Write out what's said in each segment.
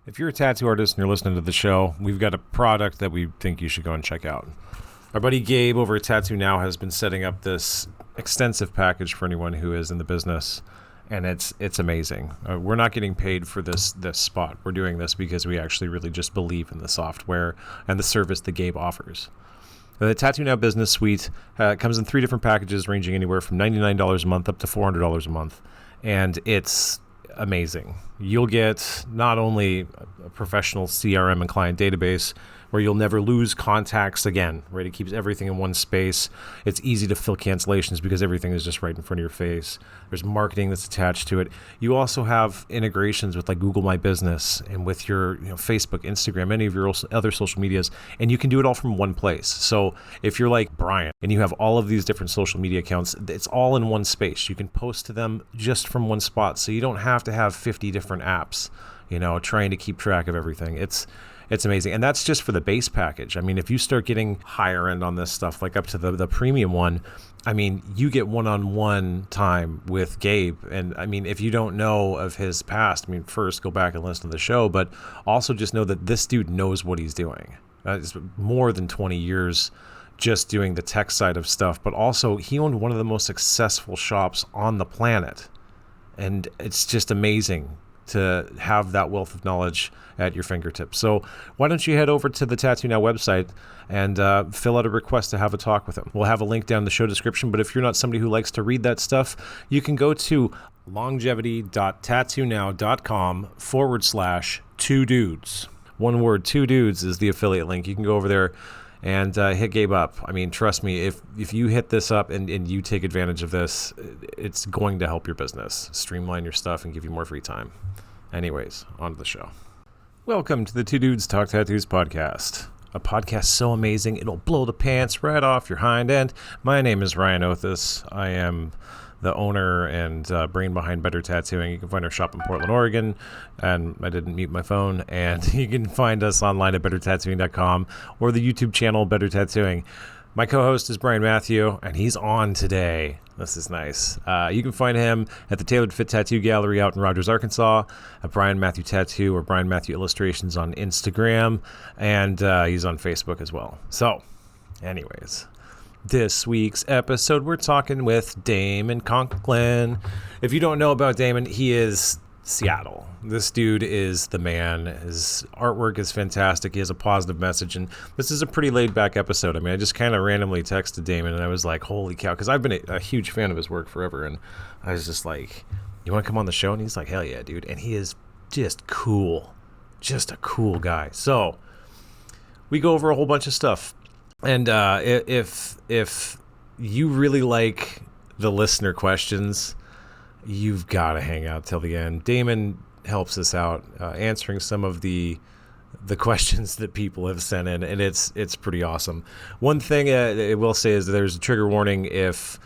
If you're a tattoo artist and you're listening to the show, we've got a product that we think you should go and check out. Our buddy Gabe over at Tattoo Now has been setting up this extensive package for anyone who is in the business, and it's amazing. We're not getting paid for this spot. We're doing this because we actually really just believe in the software and the service that Gabe offers. The Tattoo Now Business Suite comes in 3 different packages ranging anywhere from $99 a month up to $400 a month, and it's amazing. You'll get not only a professional CRM and client database where you'll never lose contacts again, right? It keeps everything in one space. It's easy to fill cancellations because everything is just right in front of your face. There's marketing that's attached to it. You also have integrations with like Google My Business and with your Facebook, Instagram, any of your other social medias, and you can do it all from one place. So if you're like Brian and you have all of these different social media accounts, it's all in one space. You can post to them just from one spot, so you don't have to have 50 different apps, trying to keep track of everything. It's amazing. And that's just for the base package. I mean, if you start getting higher end on this stuff, like up to the premium one, I mean, you get one-on-one time with Gabe. And I mean, if you don't know of his past, I mean, first go back and listen to the show, but also just know that this dude knows what he's doing. It's more than 20 years just doing the tech side of stuff, but also he owned one of the most successful shops on the planet. And it's just amazing to have that wealth of knowledge at your fingertips. So why don't you head over to the Tattoo Now website and fill out a request to have a talk with him. We'll have a link down in the show description, but if you're not somebody who likes to read that stuff, you can go to longevity.tattoonow.com/2dudes. One word, 2dudes is the affiliate link. You can go over there and hit Gabe up. I mean, trust me, if you hit this up and you take advantage of this, it's going to help your business, streamline your stuff, and give you more free time. Anyways, on to the show. Welcome to the Two Dudes Talk Tattoos podcast, a podcast so amazing it'll blow the pants right off your hind end. My name is Ryan Othis. I am the owner and brain behind Better Tattooing. You can find our shop in Portland, Oregon, and I didn't mute my phone. And you can find us online at bettertattooing.com or the YouTube channel Better Tattooing. My co-host is Brian Matthew, and he's on today. This is nice. You can find him at the Tailored Fit Tattoo Gallery out in Rogers, Arkansas, at Brian Matthew Tattoo or Brian Matthew Illustrations on Instagram, and he's on Facebook as well. So, anyways, this week's episode, we're talking with Damon Conklin. If you don't know about Damon, he is Seattle. This dude is the man. His artwork is fantastic. He has a positive message, and this is a pretty laid-back episode. I mean, I just kind of randomly texted Damon, and I was like, holy cow, because I've been a huge fan of his work forever, and I was just like, you want to come on the show? And he's like, hell yeah, dude. And he is just cool. Just a cool guy. So we go over a whole bunch of stuff. And if you really like the listener questions, you've got to hang out till the end. Damon helps us out answering some of the questions that people have sent in, and it's pretty awesome. One thing I will say is that there's a trigger warning if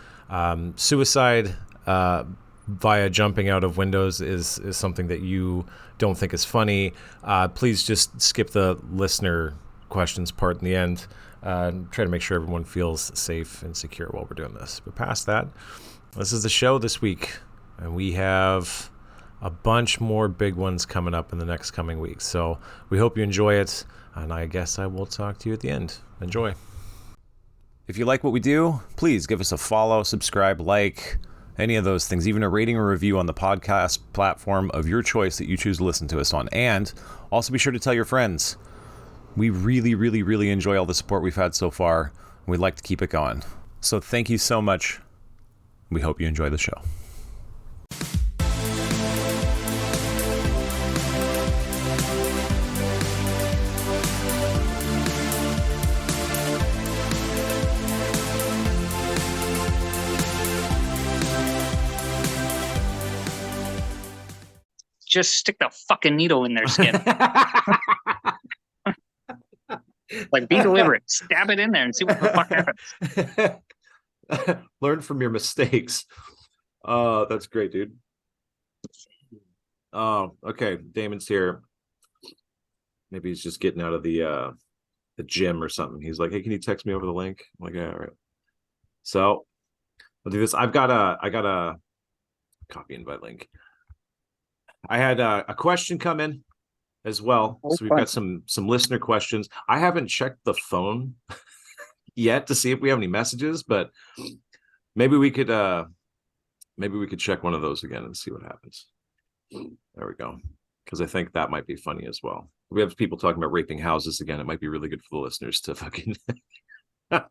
suicide via jumping out of windows is something that you don't think is funny. Please just skip the listener questions part in the end. Try to make sure everyone feels safe and secure while we're doing this. But past that, this is the show this week. And we have a bunch more big ones coming up in the next coming weeks. So we hope you enjoy it. And I guess I will talk to you at the end. Enjoy. If you like what we do, please give us a follow, subscribe, like, any of those things, even a rating or review on the podcast platform of your choice that you choose to listen to us on. And also be sure to tell your friends. We really, really, really enjoy all the support we've had so far. We'd like to keep it going. So thank you so much. We hope you enjoy the show. Just stick the fucking needle in their skin. Like, be deliberate. Stab it in there and see what the fuck happens. Learn from your mistakes. That's great, dude. Oh, okay. Damon's here. Maybe he's just getting out of the gym or something. He's like, hey, can you text me over the link? I'm like, yeah, all right. So I'll do this. I got a copy invite link. I had a question come in as well. Oh, So we've fun. got some listener questions. I haven't checked the phone yet to see if we have any messages, but maybe we could check one of those again and see what happens. There we go. Because I think that might be funny as well. We have people talking about raping houses again. It might be really good for the listeners to fucking. It's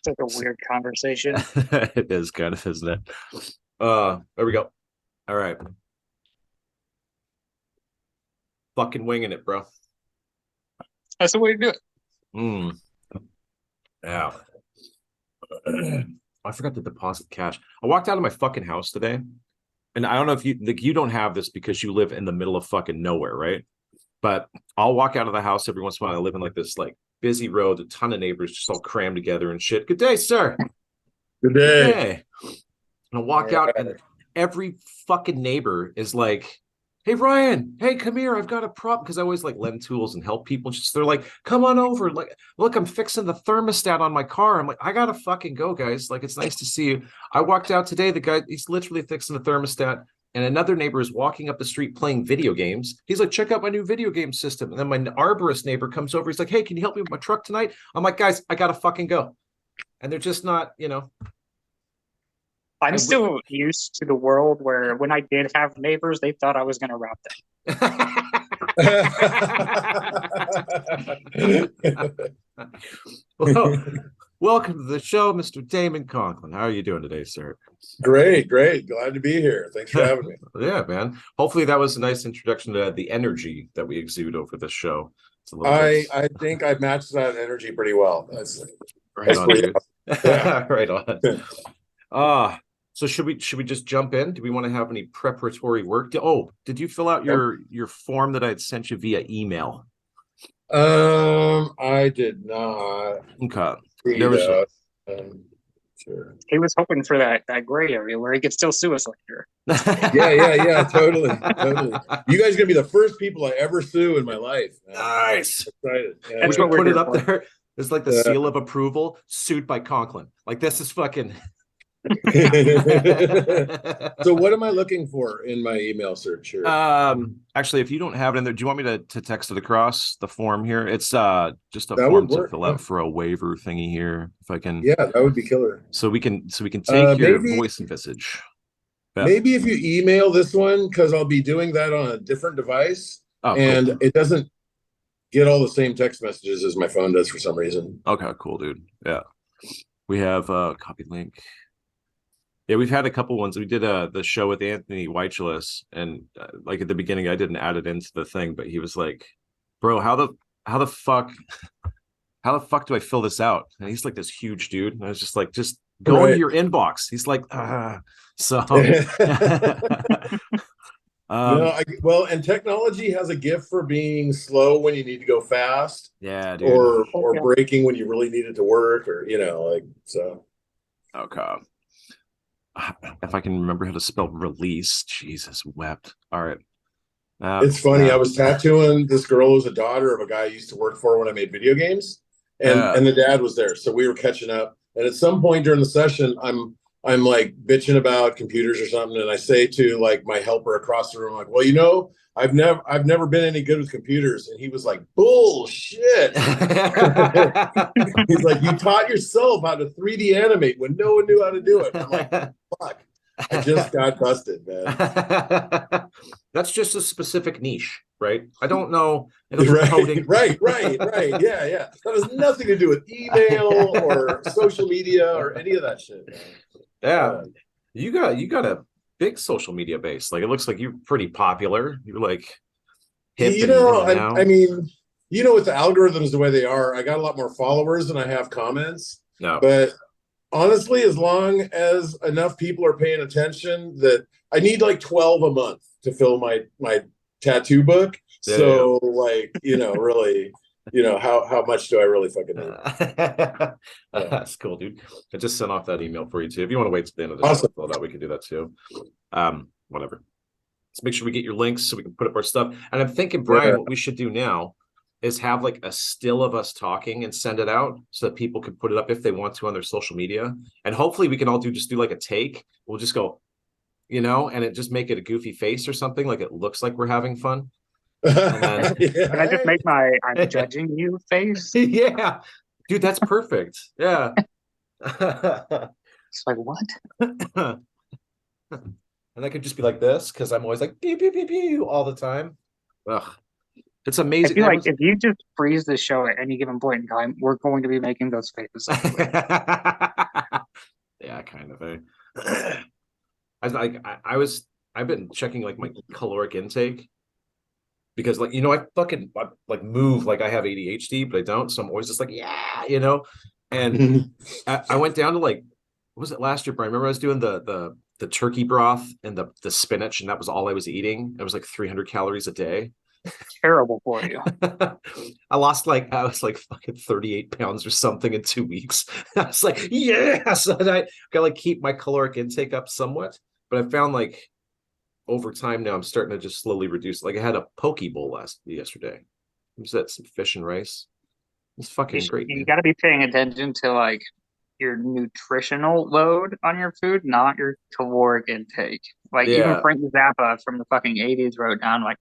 like a weird conversation. It is kind of, isn't it? There we go. All right. Fucking winging it, bro. That's the way to do it. Yeah. I forgot to deposit cash. I walked out of my fucking house today, and I don't know if you don't have this because you live in the middle of fucking nowhere, right? But I'll walk out of the house every once in a while. I live in like this like busy road, a ton of neighbors just all crammed together and shit. Good day, sir. Good day. Hey. And I walk out, and every fucking neighbor is like, "Hey Ryan, hey, come here. I've got a problem," because I always like lend tools and help people. Just they're like, "Come on over. Like, look, I'm fixing the thermostat on my car." I'm like, "I gotta fucking go, guys. Like, it's nice to see you." I walked out today. The guy, he's literally fixing the thermostat. And another neighbor is walking up the street playing video games. He's like, "Check out my new video game system." And then my arborist neighbor comes over. He's like, "Hey, can you help me with my truck tonight?" I'm like, "Guys, I gotta fucking go." And they're just not, I'm still used to the world where when I did have neighbors, they thought I was going to rob them. Well, welcome to the show, Mr. Damon Conklin. How are you doing today, sir? Great. Glad to be here. Thanks for having me. Yeah, man. Hopefully that was a nice introduction to the energy that we exude over this show. It's a little I think I matched that energy pretty well. That's right on, dude. Yeah. Right on. So should we just jump in? Do we want to have any preparatory work? Did you fill out your form that I had sent you via email? I did not. Okay. There was Sure. He was hoping for that gray area where he could still sue us later. Yeah, totally. You guys are gonna be the first people I ever sue in my life. Man. Nice. I'm excited. Yeah, That's we what can put we're it up for. there. It's like the seal of approval, sued by Conklin. Like, this is fucking. So what am I looking for in my email search here? Actually, if you don't have it in there, do you want me to text it across the form here? It's just a that form to fill out for a waiver thingy here. If I can, yeah, that would be killer. So we can take your voice and visage. Maybe if you email this one, because I'll be doing that on a different device, and cool. It doesn't get all the same text messages as my phone does for some reason. Okay, cool, dude. Yeah, we have copy link. Yeah, we've had a couple ones. We did the show with Anthony Weichelis, and like at the beginning, I didn't add it into the thing, but he was like, "Bro, how the fuck do I fill this out?" And he's like this huge dude, and I was just like, "Just go into your inbox." He's like, so. Well, and technology has a gift for being slow when you need to go fast. Yeah, dude. Or breaking when you really need it to work, or so. Okay. If I can remember how to spell release, Jesus wept. All right. It's funny. I was tattooing this girl who's a daughter of a guy I used to work for when I made video games, and the dad was there, so we were catching up. And at some point during the session, I'm like bitching about computers or something, and I say to like my helper across the room, like, "Well, I've never been any good with computers," and he was like, "Bullshit." He's like, "You taught yourself how to 3D animate when no one knew how to do it." I'm like, "Fuck, I just got busted, man." That's just a specific niche, right? I don't know. Right. Yeah. That has nothing to do with email or social media or any of that shit, man. Yeah. You got a big social media base. Like, it looks like you're pretty popular. You're like hip. I mean, with the algorithms the way they are, I got a lot more followers than I have comments. No. But honestly, as long as enough people are paying attention, that I need like 12 a month to fill my tattoo book. Yeah, so really, how much do I really fucking need? That's cool, dude. I just sent off that email for you too. If you want to wait to the end of the show, fill it out, we can do that too. Whatever. Let's make sure we get your links so we can put up our stuff. And I'm thinking, Brian, what we should do now is have like a still of us talking and send it out so that people can put it up if they want to on their social media. And hopefully we can all do like a take. We'll just go, and it just make it a goofy face or something, like it looks like we're having fun. then, Can I just make my "I'm judging you" face? yeah, dude, that's perfect. Yeah. It's like, what? And I could just be like this because I'm always like pew pew pew pew all the time. Ugh, it's I amazing. feel like if you just freeze the show at any given point in time, we're going to be making those faces anyway. Yeah, kind of. I've been checking like my caloric intake because I like move like I have ADHD, but I don't. So I'm always just like, yeah, And I went down to like, what was it last year, Brian? Remember I was doing the turkey broth and the spinach, and that was all I was eating. It was like 300 calories a day. Terrible for you. I was like fucking 38 pounds or something in 2 weeks. I was like, yes. And I gotta like keep my caloric intake up somewhat. But I found like over time now I'm starting to just slowly reduce. Like I had a poke bowl yesterday. Was that some fish and rice? It's fucking great, You man. got to be paying attention to like your nutritional load on your food, not your caloric intake. Like even Yeah. Frank Zappa from the fucking 80s wrote down like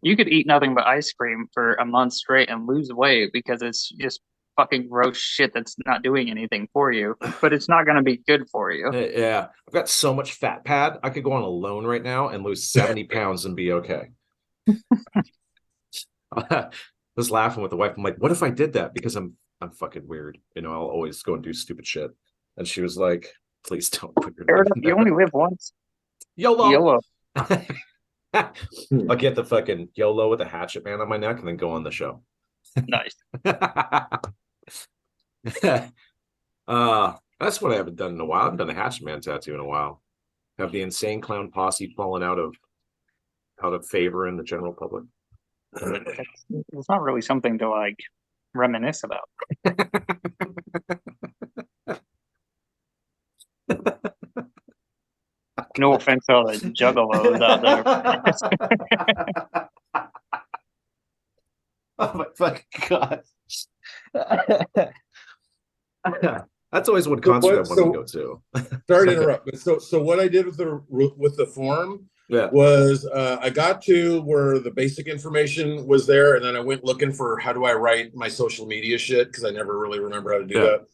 you could eat nothing but ice cream for a month straight and lose weight because it's just fucking gross shit that's not doing anything for you, but it's not going to be good for you. Yeah. I've got so much fat pad. I could go on a loan right now and lose 70 pounds and be okay. I was laughing with the wife. I'm like, what if I did that? Because I'm fucking weird. I'll always go and do stupid shit. And she was like, please don't put your Fair name enough. in You only live once. YOLO. YOLO. I'll get the fucking YOLO with a hatchet man on my neck and then go on the show. Nice. That's what I haven't done in a while. I haven't done a hatchet man tattoo in a while. Have the insane clown posse fallen out of favor in the general public? It's not really something to like reminisce about. No offense to all the juggalos out there. Oh my fucking god. That's always one concert I want to go to. Sorry to interrupt, but so what I did with the form Yeah. was I got to where the basic information was there, and then I went looking for how do I write my social media shit because I never really remember how to do that,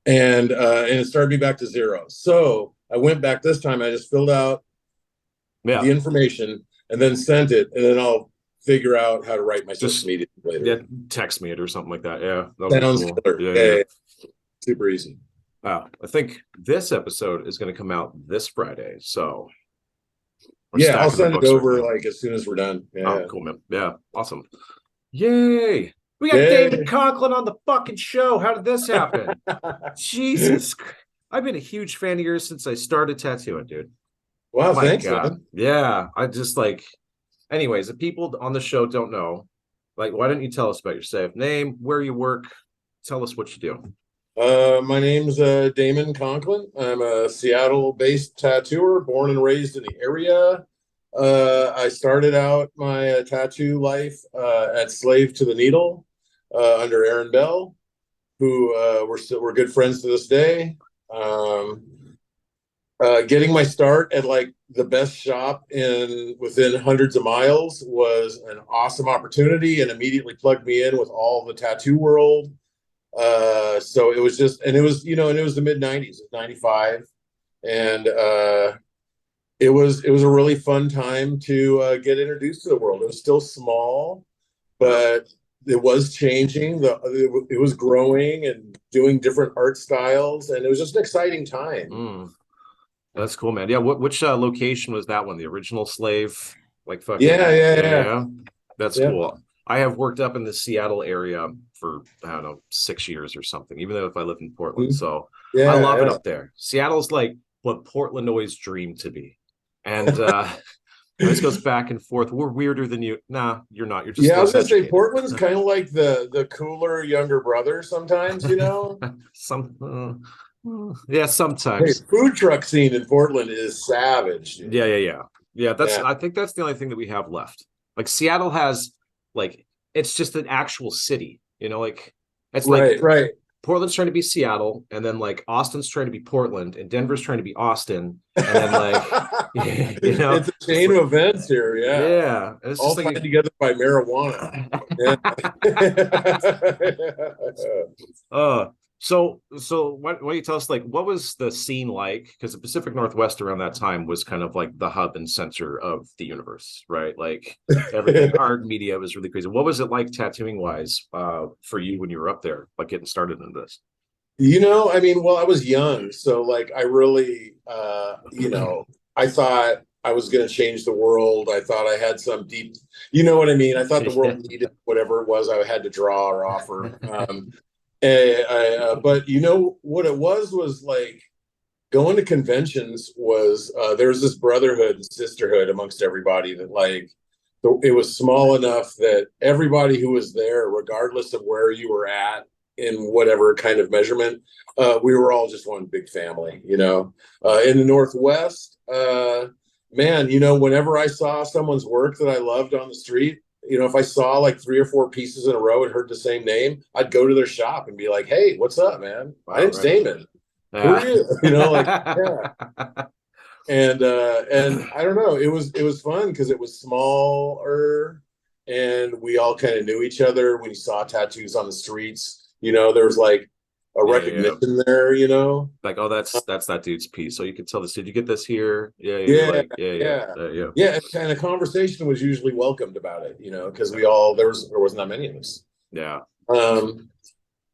and it started me back to zero. So I went back this time. I just filled out the information and then sent it, and then I'll figure out how to write my social media later. Yeah, text me it or something like that. Yeah, sounds cool. killer. Yeah. Super easy. Wow. I think this episode is going to come out this Friday. So I'll send it over like as soon as we're done. Yeah. Oh, cool, man. Yeah, awesome. Yay. We got Damon Conklin on the fucking show. How did this happen? Jesus. I've been a huge fan of yours since I started tattooing, dude. Wow, thanks, man. Yeah, I just like. Anyways, if people on the show don't know, like, why don't you tell us about yourself? Name, where you work, tell us what you do. My name's Damon Conklin. I'm a Seattle-based tattooer, born and raised in the area. I started out my tattoo life at Slave to the Needle under Aaron Bell, who we're good friends to this day. Getting my start at like the best shop within hundreds of miles was an awesome opportunity and immediately plugged me in with all the tattoo world. So it was just, and it was the mid 90s, 95. And, it was a really fun time to, get introduced to the world. It was still small, but it was changing. It was growing and doing different art styles. And it was just an exciting time. That's cool, man. Yeah. Which location was that one? The original Slave? Like fucking. Yeah. That's cool. I have worked up in the Seattle area for, I don't know, 6 years or something, even though if I live in Portland. So I love it up there. Seattle's like what Portland always dreamed to be. And this goes back and forth. We're weirder than you. Nah, you're not. You're just I was gonna say Portland's kind of like the cooler younger brother sometimes, sometimes. Hey, food truck scene in Portland is savage. Dude. Yeah. I think that's the only thing that we have left. Like Seattle has like it's just an actual city, like it's like right. Portland's trying to be Seattle, and then like Austin's trying to be Portland, and Denver's trying to be Austin, and then like You know, It's a chain of events here. Yeah. yeah. It's All just like tied together by marijuana. Yeah. uh so why don't you tell us, like, what was the scene like? Because the Pacific Northwest around that time was kind of like the hub and center of the universe, right? Like everything, art, media was really crazy. What was it like tattooing wise for you when you were up there, like getting started in this? I mean, well, I was young, so like I really I thought I was going to change the world. I thought I had some deep, you know what I mean? I thought the world needed whatever it was I had to draw or offer. But you know what it was like going to conventions was there was this brotherhood and sisterhood amongst everybody that like it was small enough that everybody who was there, regardless of where you were at in whatever kind of measurement, we were all just one big family. In the Northwest, man, whenever I saw someone's work that I loved on the street, if I saw like 3 or 4 pieces in a row and heard the same name, I'd go to their shop and be like, "Hey, what's up, man? My name's Damon. Who are you?" Like, yeah. And I don't know, it was fun because it was smaller and we all kind of knew each other. When you saw tattoos on the streets, there was like a recognition there. Like, oh, that's that dude's piece. So you could tell this. Did you get this here? Yeah, yeah, like, yeah. And kind of conversation was usually welcomed about it, because there wasn't that many of us. Yeah.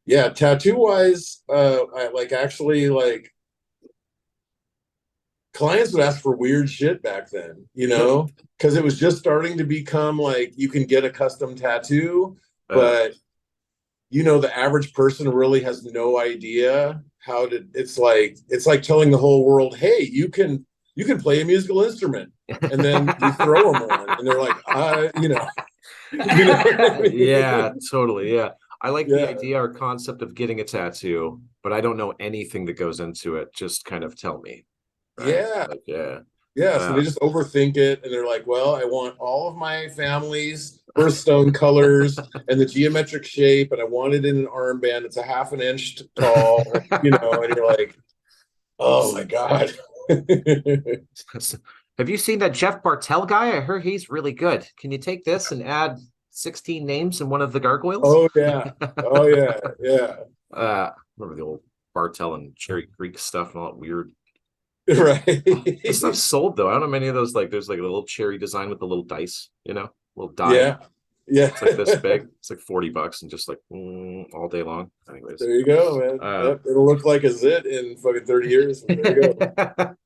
Yeah, tattoo wise, I like actually like clients would ask for weird shit back then, because it was just starting to become like you can get a custom tattoo, but the average person really has no idea how to. It's like telling the whole world, "Hey, you can play a musical instrument," and then you throw them one, and they're like, I mean? Yeah, totally. Yeah, I like the idea or concept of getting a tattoo, but I don't know anything that goes into it. Just kind of tell me. Right? Yeah. Like, yeah. So they just overthink it, and they're like, "Well, I want all of my family's birthstone colors and the geometric shape, and I want it in an armband. It's a half an inch tall, and you're like, "Oh my god." Have you seen that Jeff Bartell guy? I heard he's really good. Can you take this and add 16 names in one of the gargoyles? Oh yeah. Remember the old Bartell and Cherry Creek stuff and all that weird. Right. The stuff's sold though. I don't know many of those. Like, there's like a little cherry design with the little dice, little die. Yeah. It's like this big. It's like $40 and just like all day long. Anyways, there you go, man. It'll look like a zit in fucking 30 years. There you go.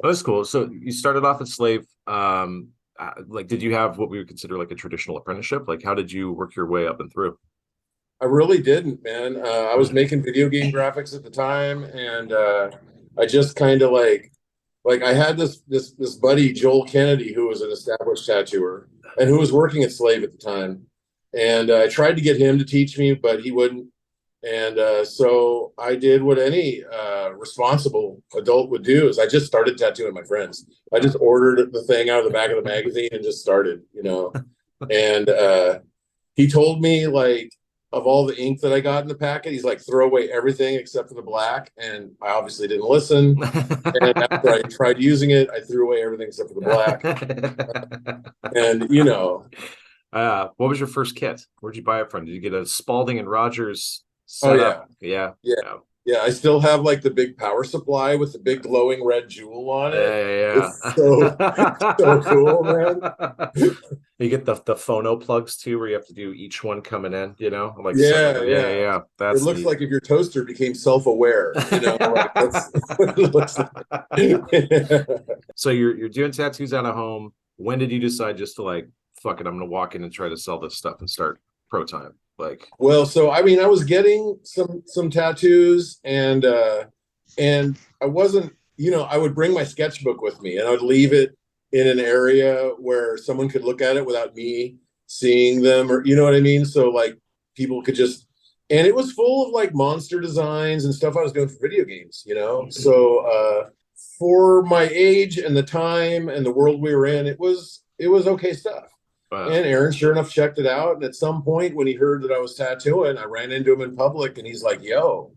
That's cool. So you started off as slave. Like, did you have what we would consider like a traditional apprenticeship? Like, how did you work your way up and through? I really didn't, man. I was making video game graphics at the time, and I just kind of like I had this buddy, Joel Kennedy, who was an established tattooer and who was working at Slave at the time. And I tried to get him to teach me, but he wouldn't. And so I did what any responsible adult would do, is I just started tattooing my friends. I just ordered the thing out of the back of the magazine and just started, And he told me, like, of all the ink that I got in the packet, he's like, throw away everything except for the black. And I obviously didn't listen. And after I tried using it, I threw away everything except for the black. And what was your first kit? Where'd you buy it from? Did you get a Spalding and Rogers setup? Yeah. I still have like the big power supply with the big glowing red jewel on it. Yeah. It's so cool, man. You get the phono plugs too, where you have to do each one coming in, like, yeah. That's it looks like if your toaster became self-aware, like that's what it looks like. So you're doing tattoos out of home. When did you decide just to like, fuck it, I'm gonna walk in and try to sell this stuff and start pro time? Like, well, so I mean, I was getting some tattoos, and I wasn't, I would bring my sketchbook with me, and I would leave it in an area where someone could look at it without me seeing them, or, you know what I mean? So like people could just, and it was full of like monster designs and stuff I was doing for video games, So for my age and the time and the world we were in, it was okay stuff. Wow. And Aaron, sure enough, checked it out. And at some point when he heard that I was tattooing, I ran into him in public and he's like, "Yo,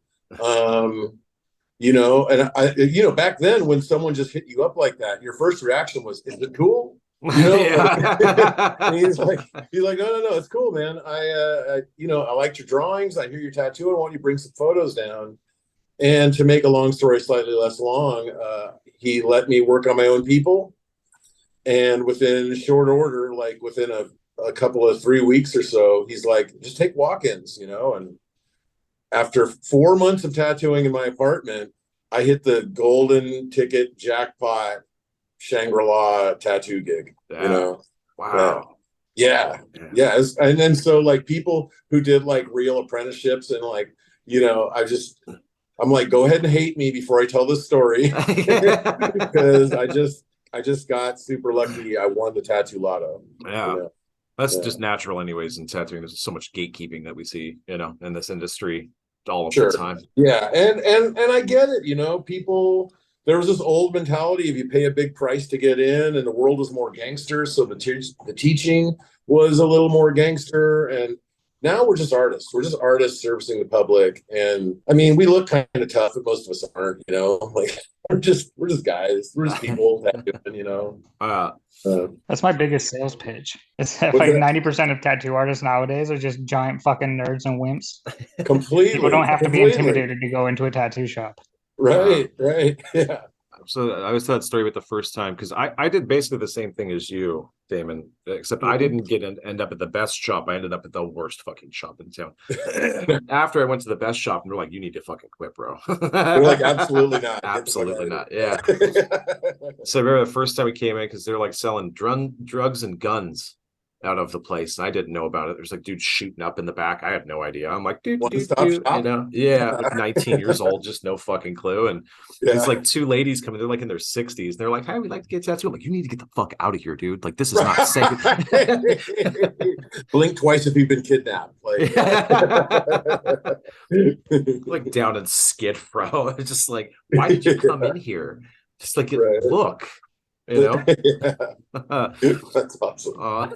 And back then when someone just hit you up like that, your first reaction was, is it cool? And he's like, no, it's cool, man. I liked your drawings. I hear your tattoo. I want you to bring some photos down. And to make a long story slightly less long, he let me work on my own people. And within short order, like within a couple of 3 weeks or so, he's like, just take walk-ins, and after 4 months of tattooing in my apartment, I hit the golden ticket jackpot Shangri-La tattoo gig. Wow. Yeah. And then so like people who did like real apprenticeships and like, I'm like, go ahead and hate me before I tell this story. Because I just got super lucky. I won the tattoo lotto. Yeah. That's just natural anyways in tattooing. There's so much gatekeeping that we see, in this industry all of the time. Yeah. And I get it, people, there was this old mentality of you pay a big price to get in, and the world was more gangster. So the teaching was a little more gangster. And now we're just artists. We're just artists servicing the public. And I mean, we look kind of tough, but most of us aren't, like we're just guys. We're just people That's my biggest sales pitch. It's that like 90% of tattoo artists nowadays are just giant fucking nerds and wimps. Completely. People don't have to be intimidated to go into a tattoo shop. Right. Yeah. So I always tell that story with the first time, because I did basically the same thing as you, Damon, except I didn't end up at the best shop. I ended up at the worst fucking shop in town. After I went to the best shop, and they're like, you need to fucking quit, bro. We're like, absolutely not. Absolutely not. Yeah. So I remember the first time we came in, because they're like selling drugs and guns out of the place, and I didn't know about it. There's like dudes shooting up in the back. I had no idea. I'm like, dude, like 19 years old, just no fucking clue. And it's like two ladies coming, they're like in their 60s. They're like, hi, we'd like to get a tattoo. I'm like, you need to get the fuck out of here, dude. Like, this is not safe. Blink twice if you've been kidnapped. Like down in Skid Row. It's just like, why did you come in here? Just like, look. That's awesome. All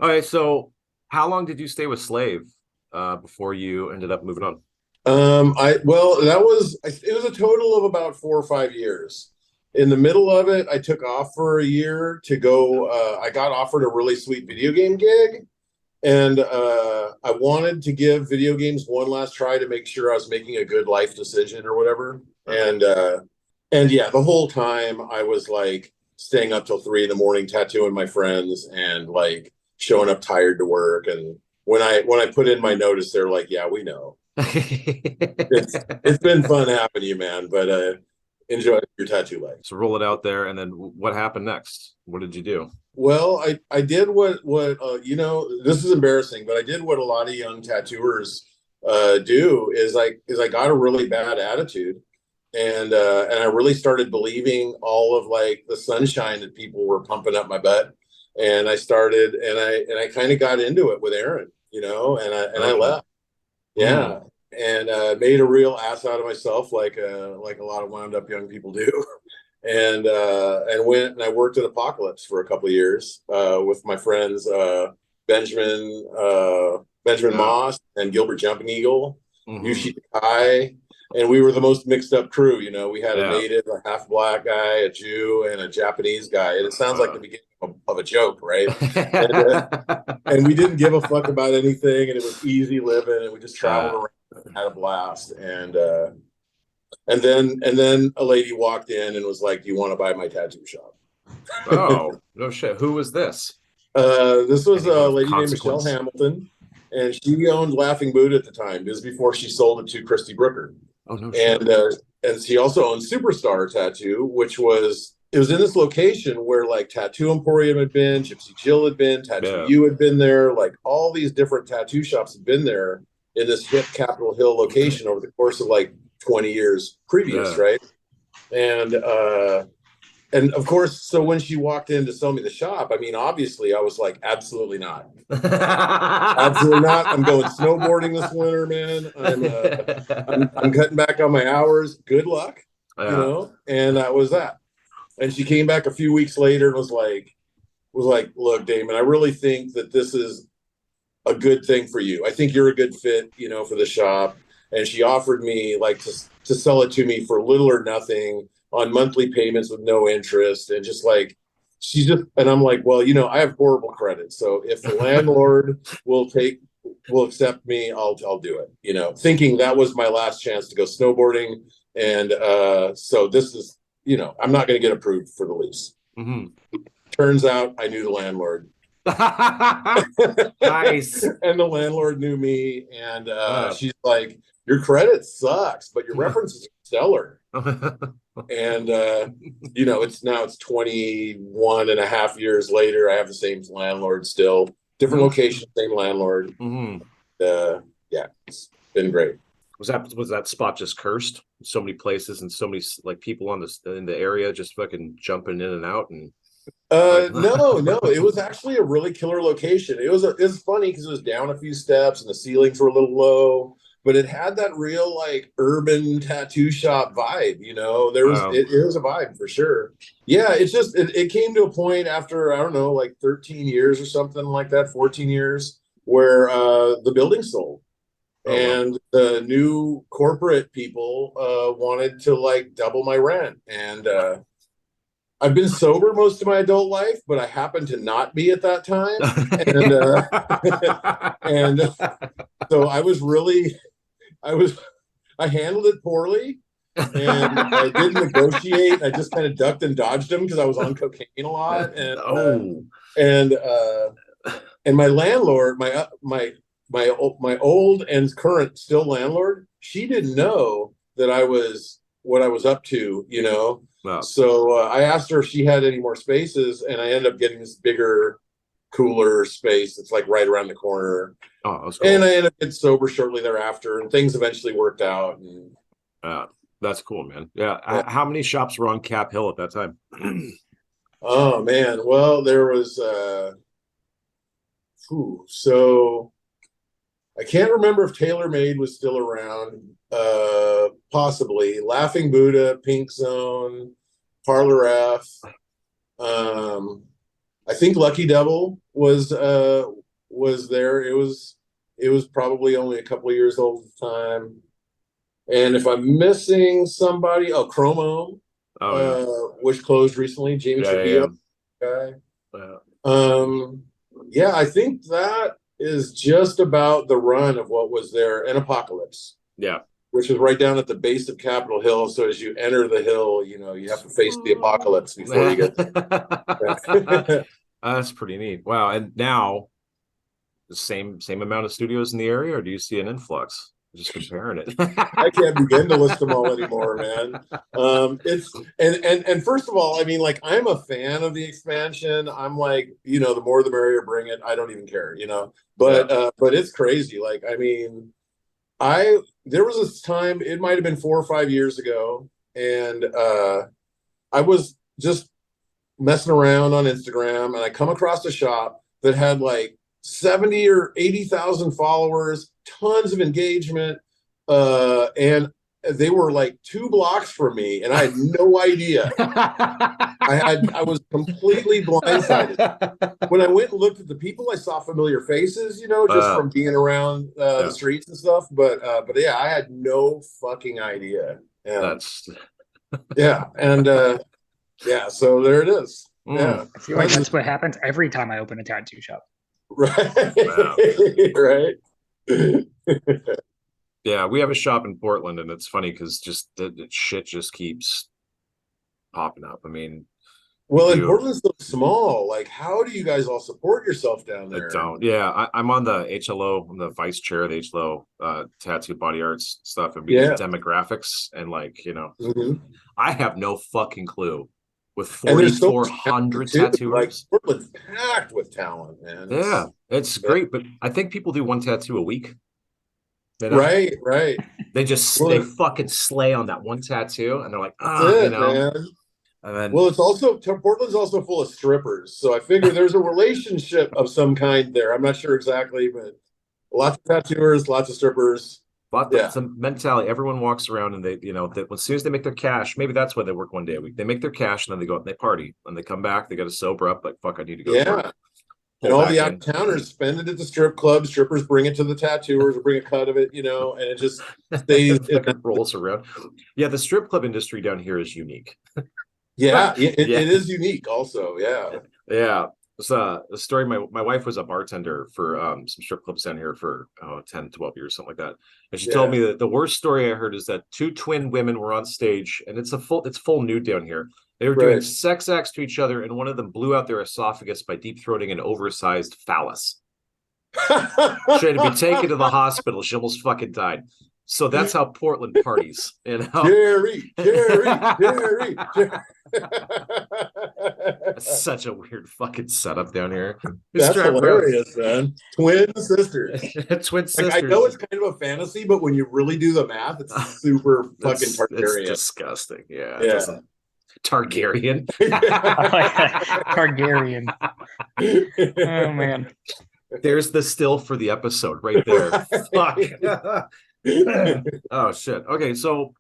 right, so how long did you stay with Slave before you ended up moving on? It was a total of about 4 or 5 years. In the middle of it, I took off for a year to go. I got offered a really sweet video game gig, and I wanted to give video games one last try to make sure I was making a good life decision or whatever. And yeah, the whole time I was like staying up till 3 a.m, tattooing my friends and like showing up tired to work. And when I put in my notice, they're like, yeah, we know. It's been fun having you, man, but enjoy your tattoo life. So roll it out there. And then what happened next? What did you do? Well, I did what this is embarrassing, but I did what a lot of young tattooers do is I got a really bad attitude. And I really started believing all of like the sunshine that people were pumping up my butt. And I started, and I kind of got into it with Aaron, and I left. Yeah. And made a real ass out of myself, like a lot of wound up young people do. And went and I worked at Apocalypse for a couple of years with my friends Benjamin Moss and Gilbert Jumping Eagle, Yushi Kai. And we were the most mixed up crew, we had a native, a half black guy, a Jew, and a Japanese guy. And it sounds like the beginning of a joke, right? And we didn't give a fuck about anything, and it was easy living, and we just traveled around and had a blast. And then a lady walked in and was like, "Do you want to buy my tattoo shop?" Oh, no shit. Who was this? This was a lady named Michelle Hamilton, and she owned Laughing Buddha at the time. This was before she sold it to Christy Brooker. Oh, no shit. And she also owned Superstar Tattoo, it was in this location where like Tattoo Emporium had been, Gypsy Jill had been, Tattoo U had been there, like all these different tattoo shops had been there in this hip Capitol Hill location over the course of like 20 years previous, right? And of course, so when she walked in to sell me the shop, I mean, obviously I was like, absolutely not. Absolutely not. I'm going snowboarding this winter, man. I'm cutting back on my hours. Good luck, and that was that. And she came back a few weeks later and was like, look, Damon, I really think that this is a good thing for you. I think you're a good fit, for the shop. and she offered me like to sell it to me for little or nothing on monthly payments with no interest, and just like and I'm like, well, I have horrible credit, so if the landlord will accept me, I'll do it. Thinking that was my last chance to go snowboarding, and so this is, I'm not going to get approved for the lease. Turns out I knew the landlord. Nice. And the landlord knew me, and she's like, your credit sucks, but your references are stellar. And it's 21 and a half years later. I have the same landlord still, different location, same landlord. Yeah, it's been great. Was that spot just cursed? So many places and so many like people in the area just fucking jumping in and out, and no, it was actually a really killer location. It was funny because it was down a few steps and the ceilings were a little low, but it had that real like urban tattoo shop vibe. There was it was a vibe for sure. Yeah, it's just it came to a point after, I don't know, like 13 years or something like that, 14 years, where the building sold. And the new corporate people wanted to like double my rent, and I've been sober most of my adult life, but I happened to not be at that time. And so I handled it poorly, and I didn't negotiate. I just kind of ducked and dodged them because I was on cocaine a lot. And my landlord, my old and current still landlord, she didn't know that what I was up to, Wow. So I asked her if she had any more spaces, and I ended up getting this bigger, cooler space that's like right around the corner. Oh, that's cool. And I ended up getting sober shortly thereafter, and things eventually worked out. And that's cool, man. Yeah. How many shops were on Cap Hill at that time? Oh man, well, there was so I can't remember if TaylorMade was still around. Possibly Laughing Buddha, Pink Zone, Parlor F. I think Lucky Devil was there. It was probably only a couple of years old at the time. And if I'm missing somebody, Chromo, which closed recently, Jamie Trujillo guy. Yeah, I think that is just about the run of what was there. And Apocalypse. Yeah. Which is right down at the base of Capitol Hill. So as you enter the hill, you have to face the apocalypse before you get there. That's pretty neat. Wow. And now the same amount of studios in the area, or do you see an influx? Just comparing it. I can't begin to list them all anymore, man. It's and first of all, I mean, like, I'm a fan of the expansion. I'm like, the more the merrier, bring it. I don't even care, But it's crazy. Like, I mean, there was this time, it might have been 4 or 5 years ago, and I was just messing around on Instagram, and I come across a shop that had like 70 or 80,000 followers, tons of engagement, and they were like 2 blocks from me, and I had no idea. I was completely blindsided. When I went and looked at the people, I saw familiar faces, just from being around the streets and stuff. But yeah, I had no fucking idea. And, so there it is. Yeah, I feel like that's what happens every time I open a tattoo shop. Right. Wow. Right. Yeah, we have a shop in Portland, and it's funny because just the shit just keeps popping up. I mean, and Portland's so small. Like, how do you guys all support yourself down there? I don't. Yeah, I'm on the HLO. I'm the vice chair of the HLO tattoo body arts stuff, and we do demographics, and like, I have no fucking clue. With 4,400 tattooers, like, Portland's packed with talent, man. It's great, but I think people do 1 tattoo a week. Right. They fucking slay on that 1 tattoo, and they're like, man. And then, Portland's also full of strippers, so I figure there's a relationship of some kind there. I'm not sure exactly, but lots of tattooers, lots of strippers. But it's a mentality. Everyone walks around, and they, as soon as they make their cash, maybe that's why they work 1 day a week. They make their cash, and then they go out and they party, and they come back. They got to sober up. Like, fuck, I need to go to work. And all the out-of-towners spend it at the strip club. Strippers bring it to the tattooers or bring a cut of it, and it just stays. It rolls around. Yeah, the strip club industry down here is unique. Yeah, it is unique also. Yeah. Yeah. It's a story. My wife was a bartender for some strip clubs down here for 10, 12 years, something like that. And she told me that the worst story I heard is that 2 twin women were on stage, and it's full nude down here. They were doing sex acts to each other, and one of them blew out their esophagus by deep throating an oversized phallus. She had to be taken to the hospital. She almost fucking died. So that's how Portland parties, Jerry. That's such a weird fucking setup down here. That's hilarious, man. Twin sisters. Twin sisters. Like, I know it's kind of a fantasy, but when you really do the math, it's super fucking Targaryen. It's disgusting. Yeah. Targaryen. Targaryen. Oh man. There's the still for the episode right there. Fuck. Oh shit. Okay, so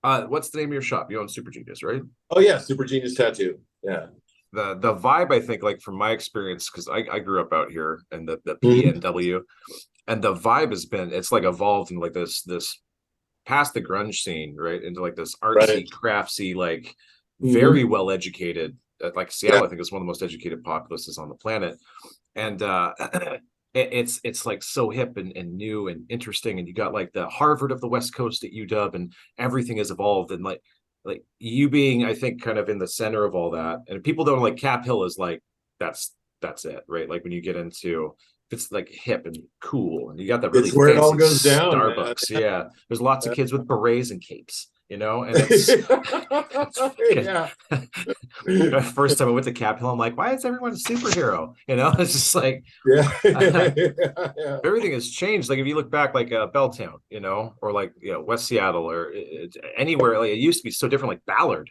what's the name of your shop? You own Super Genius, right? Oh yeah, Super Genius Tattoo. Yeah. The vibe, I think, like from my experience, because I grew up out here in the PNW, and the vibe has been, it's like evolved in like this past the grunge scene, right, into like this artsy, craftsy, like very well educated, like Seattle, I think is one of the most educated populaces on the planet, and it's like so hip and new and interesting, and you got like the Harvard of the West Coast at UW, and everything has evolved, and like you being, I think, kind of in the center of all that, and people don't like Cap Hill is like that's it, right? Like when you get into, it's like hip and cool, and you got that really where it all goes down, Starbucks, man. Yeah, there's lots of kids with berets and capes, and it's first time I went to Cap Hill, I'm like, why is everyone a superhero? It's just like everything has changed. Like if you look back, like Belltown, or like West Seattle, or anywhere, like it used to be so different, like Ballard,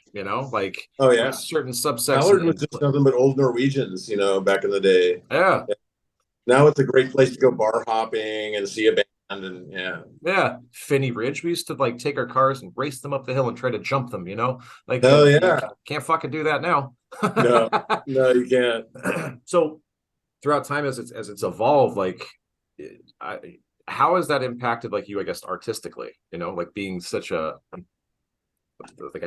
like certain subsections. Ballard was just nothing but old Norwegians, back in the day. Yeah. Now it's a great place to go bar hopping and see a band, and Finney Ridge, we used to like take our cars and race them up the hill and try to jump them, like can't fucking do that now. no, you can't. So throughout time, as it's evolved, like how has that impacted like you, I guess, artistically, like being such a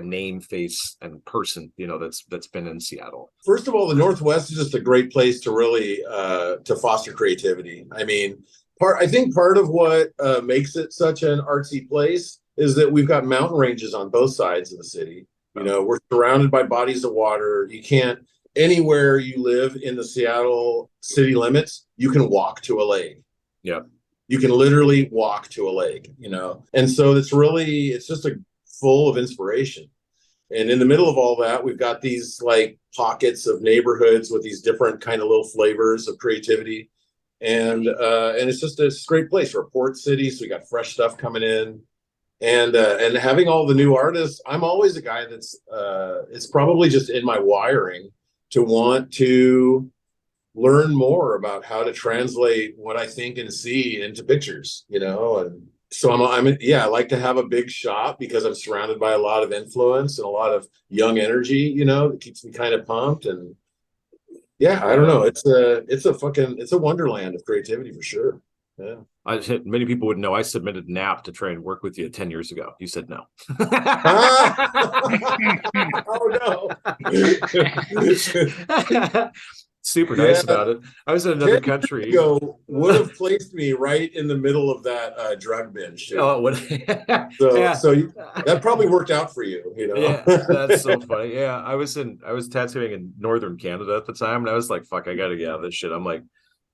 name, face, and person, that's been in Seattle? First of all, the Northwest is just a great place to really to foster creativity. I mean, I think part of what makes it such an artsy place is that we've got mountain ranges on both sides of the city. We're surrounded by bodies of water. You can't, anywhere you live in the Seattle city limits, you can walk to a lake. Yeah. You can literally walk to a lake, and so it's just full of inspiration. And in the middle of all that, we've got these like pockets of neighborhoods with these different kind of little flavors of creativity. And it's just a great place. We're a port city, so we got fresh stuff coming in. And having all the new artists, I'm always a guy that's it's probably just in my wiring to want to learn more about how to translate what I think and see into pictures, and so I like to have a big shop because I'm surrounded by a lot of influence and a lot of young energy, that keeps me kind of pumped. And I don't know. It's a wonderland of creativity for sure. Yeah. Many people would know I submitted NAP to try and work with you 10 years ago. You said no. Oh no. Super nice about it. I was in another country. Would have placed me right in the middle of that drug binge. Oh, it would. So that probably worked out for you. Yeah, that's so funny. Yeah, I was tattooing in northern Canada at the time, and I was like, "Fuck, I gotta get out of this shit." I'm like,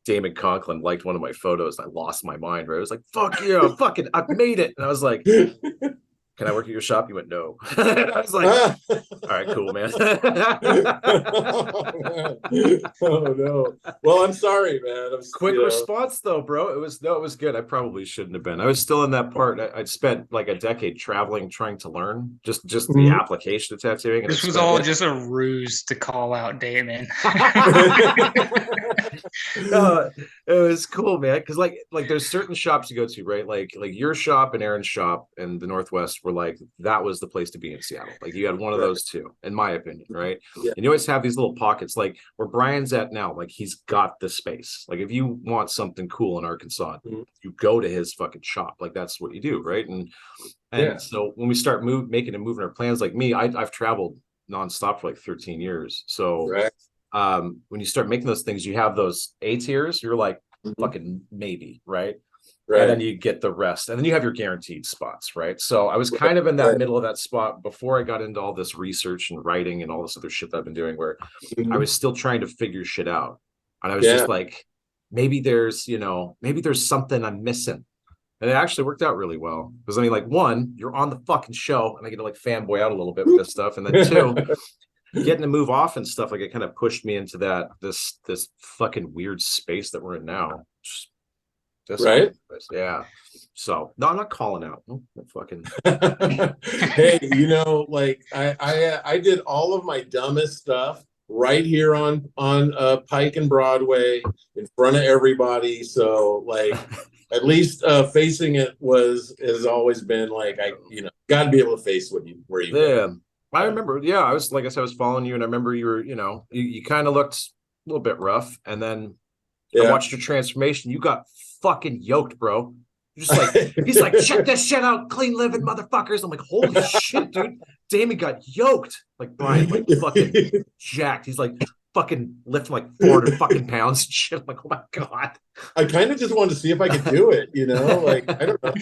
Damon Conklin liked one of my photos. And I lost my mind. Right? I was like, "Fuck yeah, I've made it!" And I was like, "Can I work at your shop?" You went, "No." I was like, "All right, cool, man." Oh no. Well, I'm sorry, man. Quick response though, bro. It was good. I probably shouldn't have been. I was still in that part. I'd spent like a decade traveling, trying to learn just the application of tattooing. And this was all just a ruse to call out Damon. No, it was cool, man. Because like there's certain shops you go to, right? Like your shop and Aaron's shop in the Northwest were like, that was the place to be in Seattle. Like you had one of those two, in my opinion, right? Yeah. And you always have these little pockets, like where Brian's at now, like he's got the space. Like if you want something cool in Arkansas, you go to his fucking shop. Like that's what you do, right? And so when we start moving our plans, like me, I've traveled nonstop for like 13 years. So when you start making those things, you have those A tiers, you're like fucking maybe, right? And then you get the rest, and then you have your guaranteed spots, right? So I was kind of in that middle of that spot before I got into all this research and writing and all this other shit that I've been doing, where I was still trying to figure shit out. And I was just like, maybe there's something I'm missing. And it actually worked out really well. Because I mean, like, one, you're on the fucking show, and I get to like fanboy out a little bit with this stuff. And then two, getting to move off and stuff, like it kind of pushed me into this fucking weird space that we're in now. Right? Yeah. So no, I'm not calling out. Fucking hey, like I did all of my dumbest stuff right here on Pike and Broadway in front of everybody. So like at least facing it has always been like got to be able to face where you go. I remember, I was like I said, I was following you, and I remember you were, you kind of looked a little bit rough, and then I watched your transformation. You got fucking yoked, bro. You're just like, he's like, check this shit out, clean living motherfuckers. I'm like, holy shit, dude. Damon got yoked. Like Brian, like fucking jacked. He's like fucking lifting like 400 fucking pounds and shit. I'm like, oh my God. I kind of just wanted to see if I could do it, like, I don't know.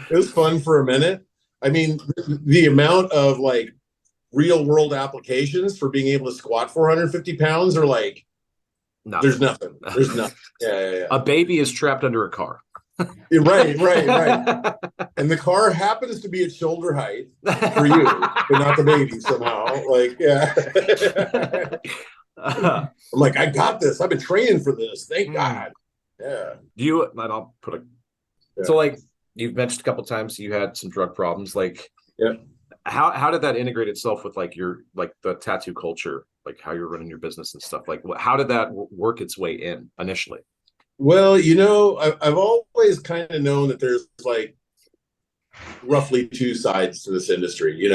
It was fun for a minute. I mean, the amount of like real world applications for being able to squat 450 pounds are like, nothing. There's nothing. There's nothing. Yeah. A baby is trapped under a car. Right. And the car happens to be at shoulder height for you, but not the baby somehow. Like, I'm like, I got this. I've been training for this. Thank God. Yeah. I'll put a. So like you've mentioned a couple times you had some drug problems. Like, how did that integrate itself with like your the tattoo culture? Like how you're running your business and stuff. Like, how did that work its way in initially? Well, I've always kind of known that there's like roughly two sides to this industry,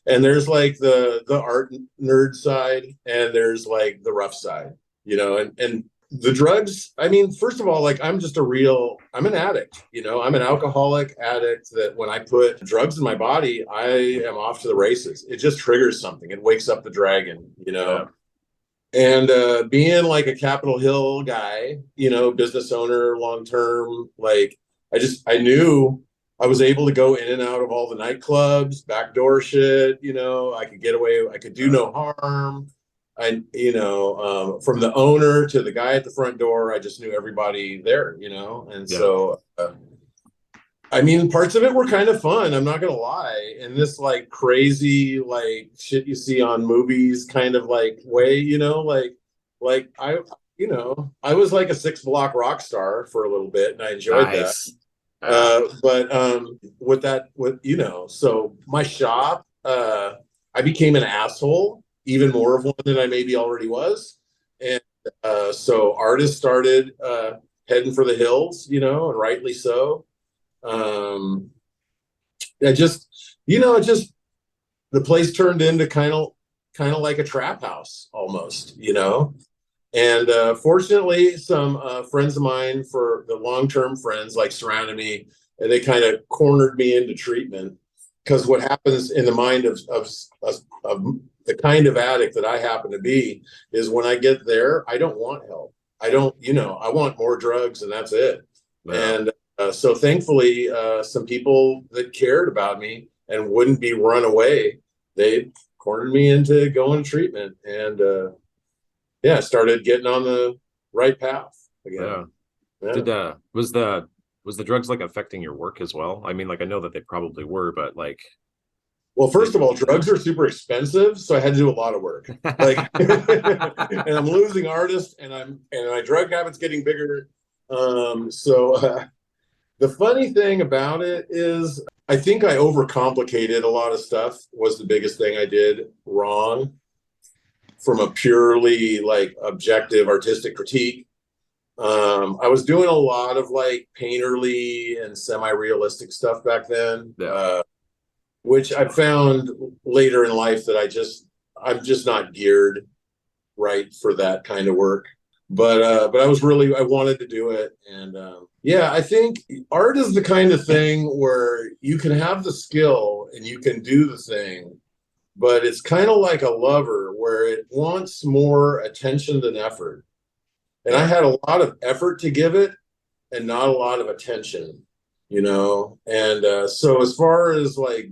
and there's like the art nerd side, and there's like the rough side, and the drugs. I mean, first of all, like I'm an addict, I'm an alcoholic addict that when I put drugs in my body, I am off to the races. It just triggers something. It wakes up the dragon, And being like a Capitol Hill guy, business owner, long-term, like I knew I was able to go in and out of all the nightclubs, backdoor shit, I could get away. I could do no harm. From the owner to the guy at the front door, I just knew everybody there, and so, I mean, parts of it were kind of fun. I'm not going to lie. In this like crazy, like shit you see on movies kind of like way, like I was like a 6-block rock star for a little bit and I enjoyed that. So my shop, I became an asshole. Even more of one than I maybe already was. And so artists started heading for the hills, and rightly so. The place turned into kind of like a trap house almost, And fortunately, some friends of mine, for the long-term friends, like surrounded me, and they kind of cornered me into treatment. Because what happens in the mind of the kind of addict that I happen to be is when I get there, I don't want help. I don't, I want more drugs and that's it. Yeah. And so thankfully, some people that cared about me and wouldn't be run away, they cornered me into going to treatment and started getting on the right path again. Yeah. Was the drugs like affecting your work as well? I mean, like I know that they probably were, but like. Well, first of all, drugs are super expensive, so I had to do a lot of work. Like, and I'm losing artists, and my drug habit's getting bigger. The funny thing about it is, I think I overcomplicated a lot of stuff. Was the biggest thing I did wrong from a purely like objective artistic critique. I was doing a lot of like painterly and semi-realistic stuff back then, which I found later in life that I'm just not geared right for that kind of work. But I wanted to do it, and yeah, I think art is the kind of thing where you can have the skill and you can do the thing, but it's kind of like a lover where it wants more attention than effort. And I had a lot of effort to give it and not a lot of attention, And so as far as like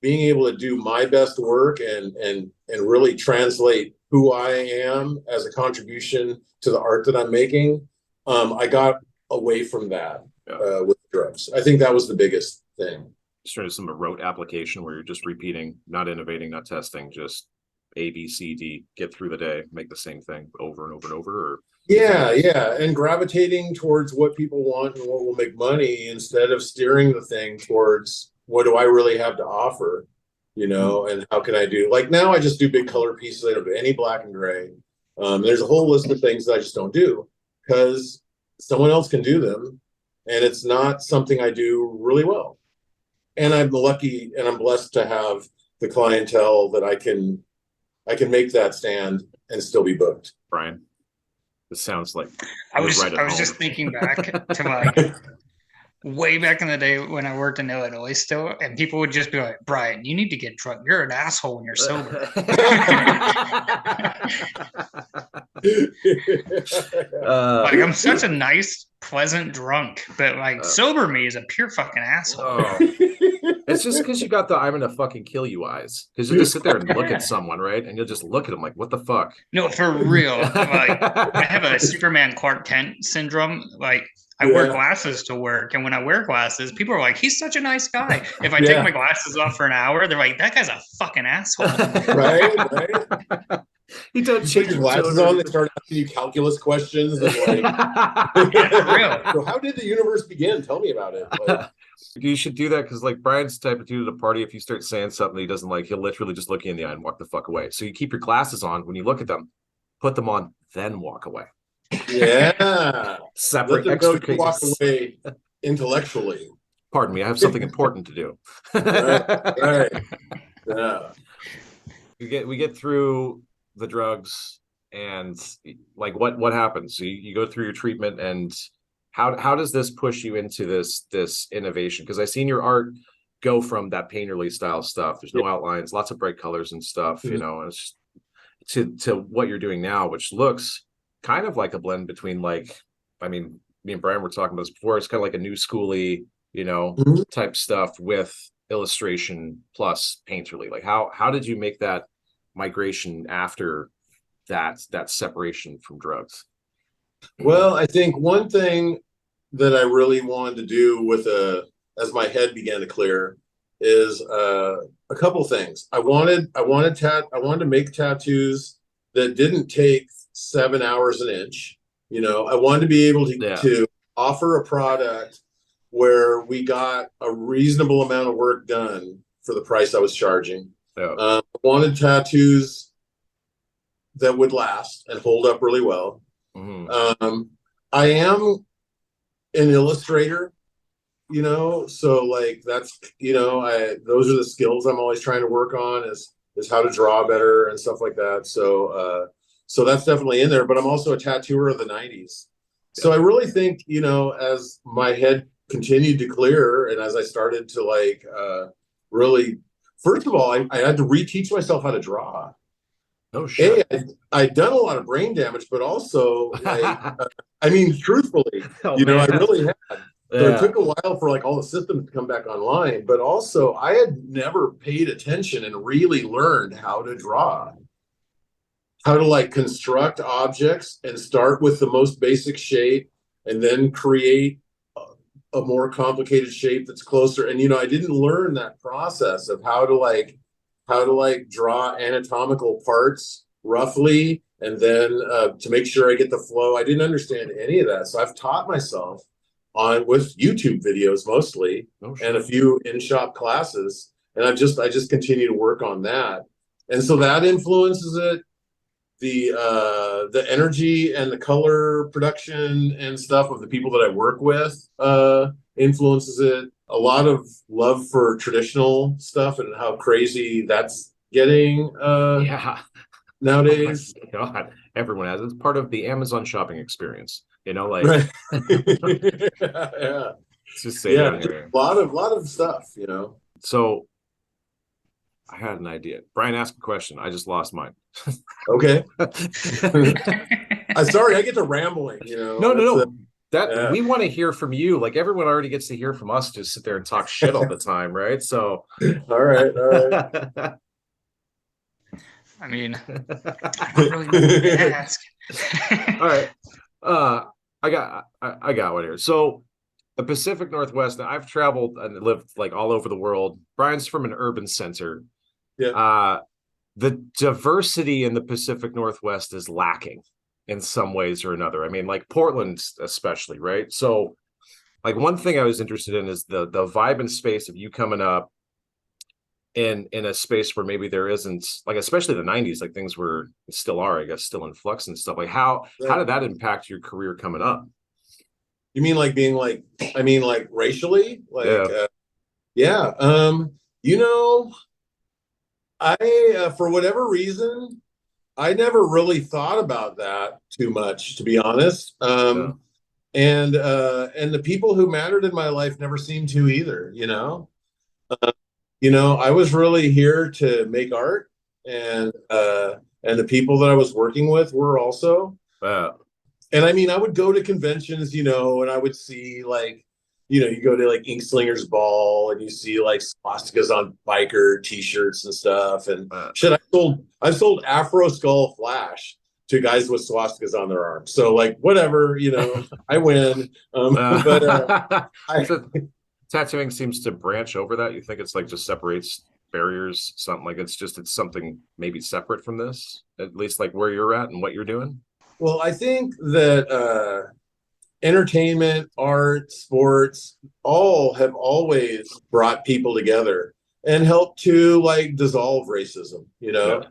being able to do my best work and really translate who I am as a contribution to the art that I'm making, I got away from that with drugs. I think that was the biggest thing. Sort of some rote application where you're just repeating, not innovating, not testing, just A, B, C, D, get through the day, make the same thing over and over and over. Or yeah, and gravitating towards what people want and what will make money instead of steering the thing towards what do I really have to offer, and how can I do, like now I just do big color pieces. I don't do any black and gray. There's a whole list of things that I just don't do because someone else can do them and it's not something I do really well. And I'm lucky and I'm blessed to have the clientele that I can make that stand and still be booked. Brian, it sounds like I was just thinking back to like way back in the day when I worked in Illinois still, and people would just be like, Brian, you need to get drunk. You're an asshole when you're sober. Like I'm such a nice, pleasant drunk, but like sober me is a pure fucking asshole. It's just because you got the I'm gonna fucking kill you eyes. Because you just sit there and look at someone, right? And you'll just look at them like, what the fuck? No, for real. Like I have a Superman Clark Kent syndrome. Like I wear glasses to work, and when I wear glasses, people are like, he's such a nice guy. If I take my glasses off for an hour, they're like, that guy's a fucking asshole. Right. He does change your glasses on, they start asking you calculus questions. And like, real. So how did the universe begin? Tell me about it. Like, you should do that because like Brian's type of dude at a party, if you start saying something he doesn't like, he'll literally just look you in the eye and walk the fuck away. So you keep your glasses on when you look at them, put them on, then walk away. Yeah. Separate extra walk away intellectually. Pardon me, I have something important to do. Right. Yeah. We get through the drugs and like what happens? So you go through your treatment, and how does this push you into this innovation? Because I've seen your art go from that painterly style stuff. There's no outlines, lots of bright colors and stuff, and it's just, to what you're doing now, which looks kind of like a blend between like, I mean, me and Brian were talking about this before. It's kind of like a new schooly, type stuff with illustration plus painterly. Like how did you make that migration after that separation from drugs? Well, I think one thing that I really wanted to do as my head began to clear is a couple things. I wanted to make tattoos that didn't take 7 hours an inch. I wanted to be able to offer a product where we got a reasonable amount of work done for the price I was charging. I wanted tattoos that would last and hold up really well. I am an illustrator, so like that's, those are the skills I'm always trying to work on is how to draw better and stuff like that. So that's definitely in there, but I'm also a tattooer of the 90s. So I really think, as my head continued to clear and as I started to like really, first of all, I had to reteach myself how to draw. Oh shit! I'd done a lot of brain damage, but also, like, I mean, truthfully, I really had. So it took a while for like all the systems to come back online, but also I had never paid attention and really learned how to draw, how to like construct objects and start with the most basic shape and then create a more complicated shape that's closer. And I didn't learn that process of how to draw anatomical parts roughly, and then to make sure I get the flow. I didn't understand any of that. So I've taught myself with YouTube videos mostly, and a few in-shop classes. And I just continue to work on that. And so that influences it. the energy and the color production and stuff of the people that I work with influences it. A lot of love for traditional stuff and how crazy that's getting nowadays. Oh God, everyone has. It's part of the Amazon shopping experience. Like right. Let's just say down here. A lot of stuff, So I had an idea. Brian asked a question. I just lost mine. Okay. I'm sorry, I get to rambling, No. We want to hear from you. Like everyone already gets to hear from us, just sit there and talk shit all the time, right? So all right. I mean, I don't really know what to ask. All right. I got one here. So the Pacific Northwest, I've traveled and lived like all over the world. Brian's from an urban center. Yeah. The diversity in the Pacific Northwest is lacking in some ways or another. I mean, like Portland especially, right? So like one thing I was interested in is the vibe and space of you coming up in a space where maybe there isn't, like, especially the 90s, like things were, still are, I guess, still in flux and stuff. Like how did that impact your career coming up? You mean like being like, I mean like racially? Like I for whatever reason, I never really thought about that too much, to be honest. And the people who mattered in my life never seemed to either, I was really here to make art, and the people that I was working with were also. And I mean, I would go to conventions, and I would see like, you go to like Ink Slingers Ball and you see like swastikas on biker t-shirts and stuff. And shit, I sold Afro Skull Flash to guys with swastikas on their arms. So like, whatever, I win. Tattooing seems to branch over that. You think it's like just separates barriers, something like it's something maybe separate from this, at least like where you're at and what you're doing? Well, I think that entertainment, art, sports, all have always brought people together and helped to like dissolve racism, Yeah.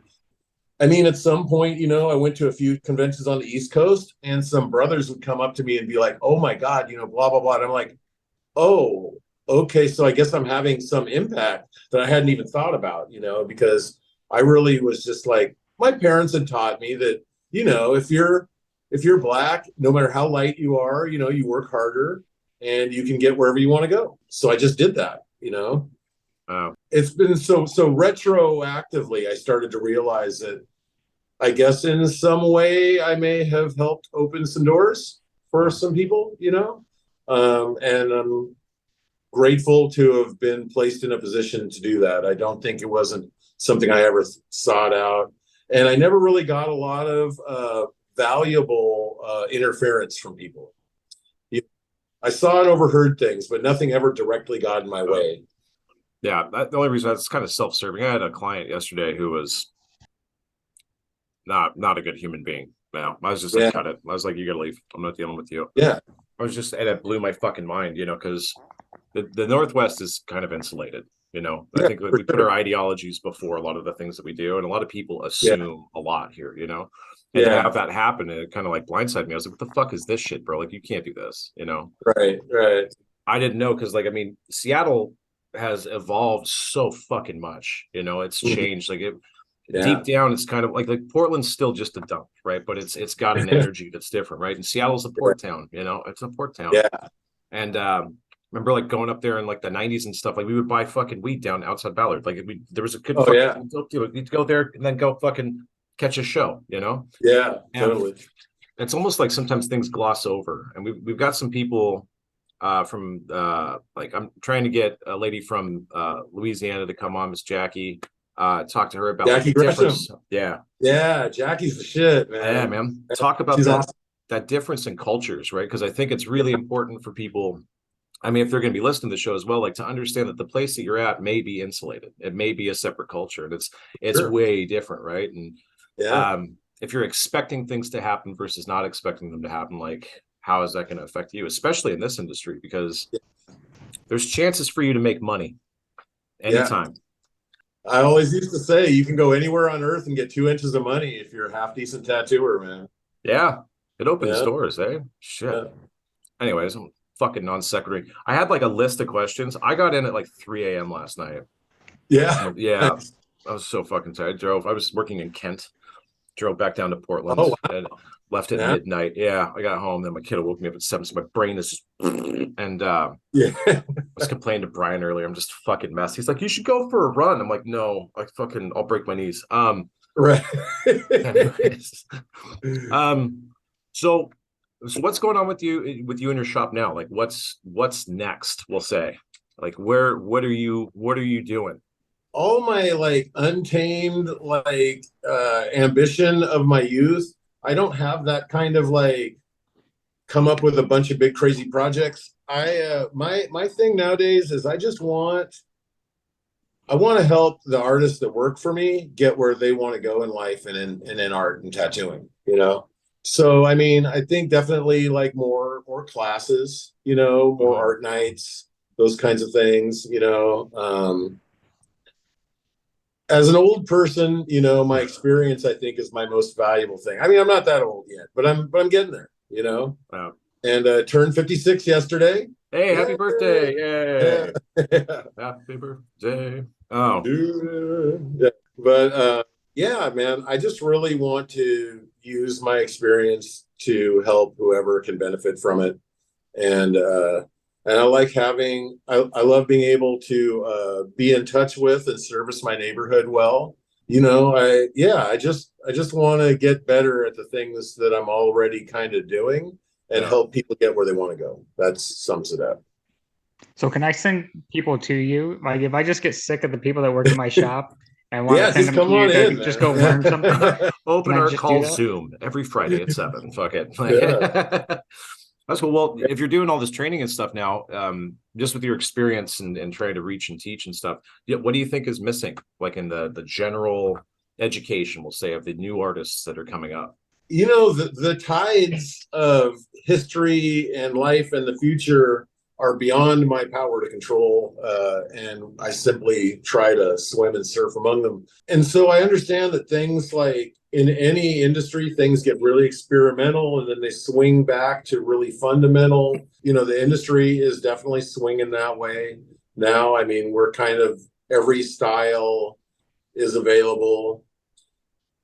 I mean, at some point, I went to a few conventions on the East Coast and some brothers would come up to me and be like, oh my God, blah, blah, blah. And I'm like, oh, okay. So I guess I'm having some impact that I hadn't even thought about, because I really was just like, my parents had taught me that, if you're black, no matter how light you are, you work harder and you can get wherever you want to go. So I just did that, It's been so retroactively, I started to realize that I guess in some way I may have helped open some doors for some people, and I'm grateful to have been placed in a position to do that. I don't think it wasn't something I ever sought out. And I never really got a lot of valuable interference from people. I saw and overheard things, but nothing ever directly got in my way. Yeah, the only reason that's kind of self-serving. I had a client yesterday who was not a good human being. No, I was just like, cut it. I was like, you gotta leave. I'm not dealing with you. Yeah. And it blew my fucking mind, because the Northwest is kind of insulated. I think we put our ideologies before a lot of the things that we do, and a lot of people assume a lot here, and to have that happen, it kind of like blindsided me. I was like, what the fuck is this shit, bro? Like, you can't do this, Right. I didn't know, because like, I mean, Seattle has evolved so fucking much, it's changed. Like deep down, it's kind of like Portland's still just a dump, right? But it's got an energy that's different, right? And Seattle's a port town, it's a port town. Yeah. And remember like going up there in like the 90s and stuff, like we would buy fucking weed down outside Ballard. Like there was a good you'd go there and then go fucking catch a show, Yeah, totally. It's almost like sometimes things gloss over, and we've got some people from like I'm trying to get a lady from Louisiana to come on, Miss Jackie. Talk to her about Jackie Gresham. Yeah, Jackie's the shit, man. Yeah, man. Talk about that difference in cultures, right? Because I think it's really important for people. I mean, if they're going to be listening to the show as well, like to understand that the place that you're at may be insulated. It may be a separate culture, and it's way different, right? And if you're expecting things to happen versus not expecting them to happen, like how is that going to affect you, especially in this industry? Because there's chances for you to make money anytime. I always used to say you can go anywhere on earth and get 2 inches of money if you're a half decent tattooer, man. Yeah, it opens Yeah. doors, eh? Shit. Yeah. Anyways, I'm fucking non sequitur. I had like a list of questions. I got in at like 3 a.m. last night. Yeah. Yeah. I was so fucking tired. I was working in Kent, drove back down to Portland Oh, wow. and left at Yeah. midnight. Yeah. I got home. Then my kid woke me up at 7. So my brain is just, and Yeah. I was complaining to Brian earlier. I'm just fucking messed. He's like, you should go for a run. I'm like, no, I'll break my knees. Right. Anyways. So what's going on with you and your shop now? Like what's next, we'll say? Like what are you doing? All my like untamed like ambition of my youth, I don't have that kind of like come up with a bunch of big crazy projects. My thing nowadays is I want to help the artists that work for me get where they want to go in life and in art and tattooing, you know. So I mean, I think definitely like more classes, you know, more art nights, those kinds of things, you know. As an old person, you know, my experience I think is my most valuable thing. I mean, I'm not that old yet, but I'm getting there, you know. Wow. And turned 56 yesterday. Hey, happy birthday. Yay. Yeah. Happy birthday. Oh. Yeah. But yeah, man, I just really want to use my experience to help whoever can benefit from it. And I like I love being able to be in touch with and service my neighborhood well. You know, I just want to get better at the things that I'm already kind of doing and help people get where they want to go. That sums it up. So can I send people to you? Like if I just get sick of the people that work in my shop and want to send them to you to just go learn something, open our call Zoom every Friday at 7. Fuck it. That's cool. Well, if you're doing all this training and stuff now, just with your experience and trying to reach and teach and stuff, what do you think is missing, like in the general education, we'll say, of the new artists that are coming up? You know, the tides of history and life and the future are beyond my power to control, and I simply try to swim and surf among them. And so I understand that things like in any industry, things get really experimental and then they swing back to really fundamental. You know, the industry is definitely swinging that way now. I mean, we're kind of every style is available.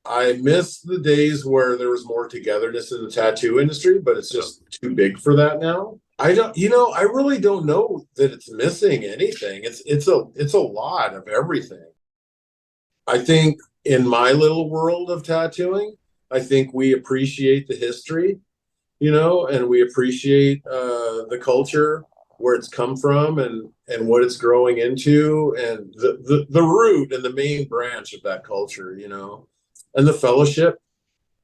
I miss the days where there was more togetherness in the tattoo industry, but it's just too big for that now. I really don't know that it's missing anything. It's a lot of everything. I think in my little world of tattooing, I think we appreciate the history, you know, and we appreciate the culture, where it's come from and what it's growing into, and the root and the main branch of that culture, you know, and the fellowship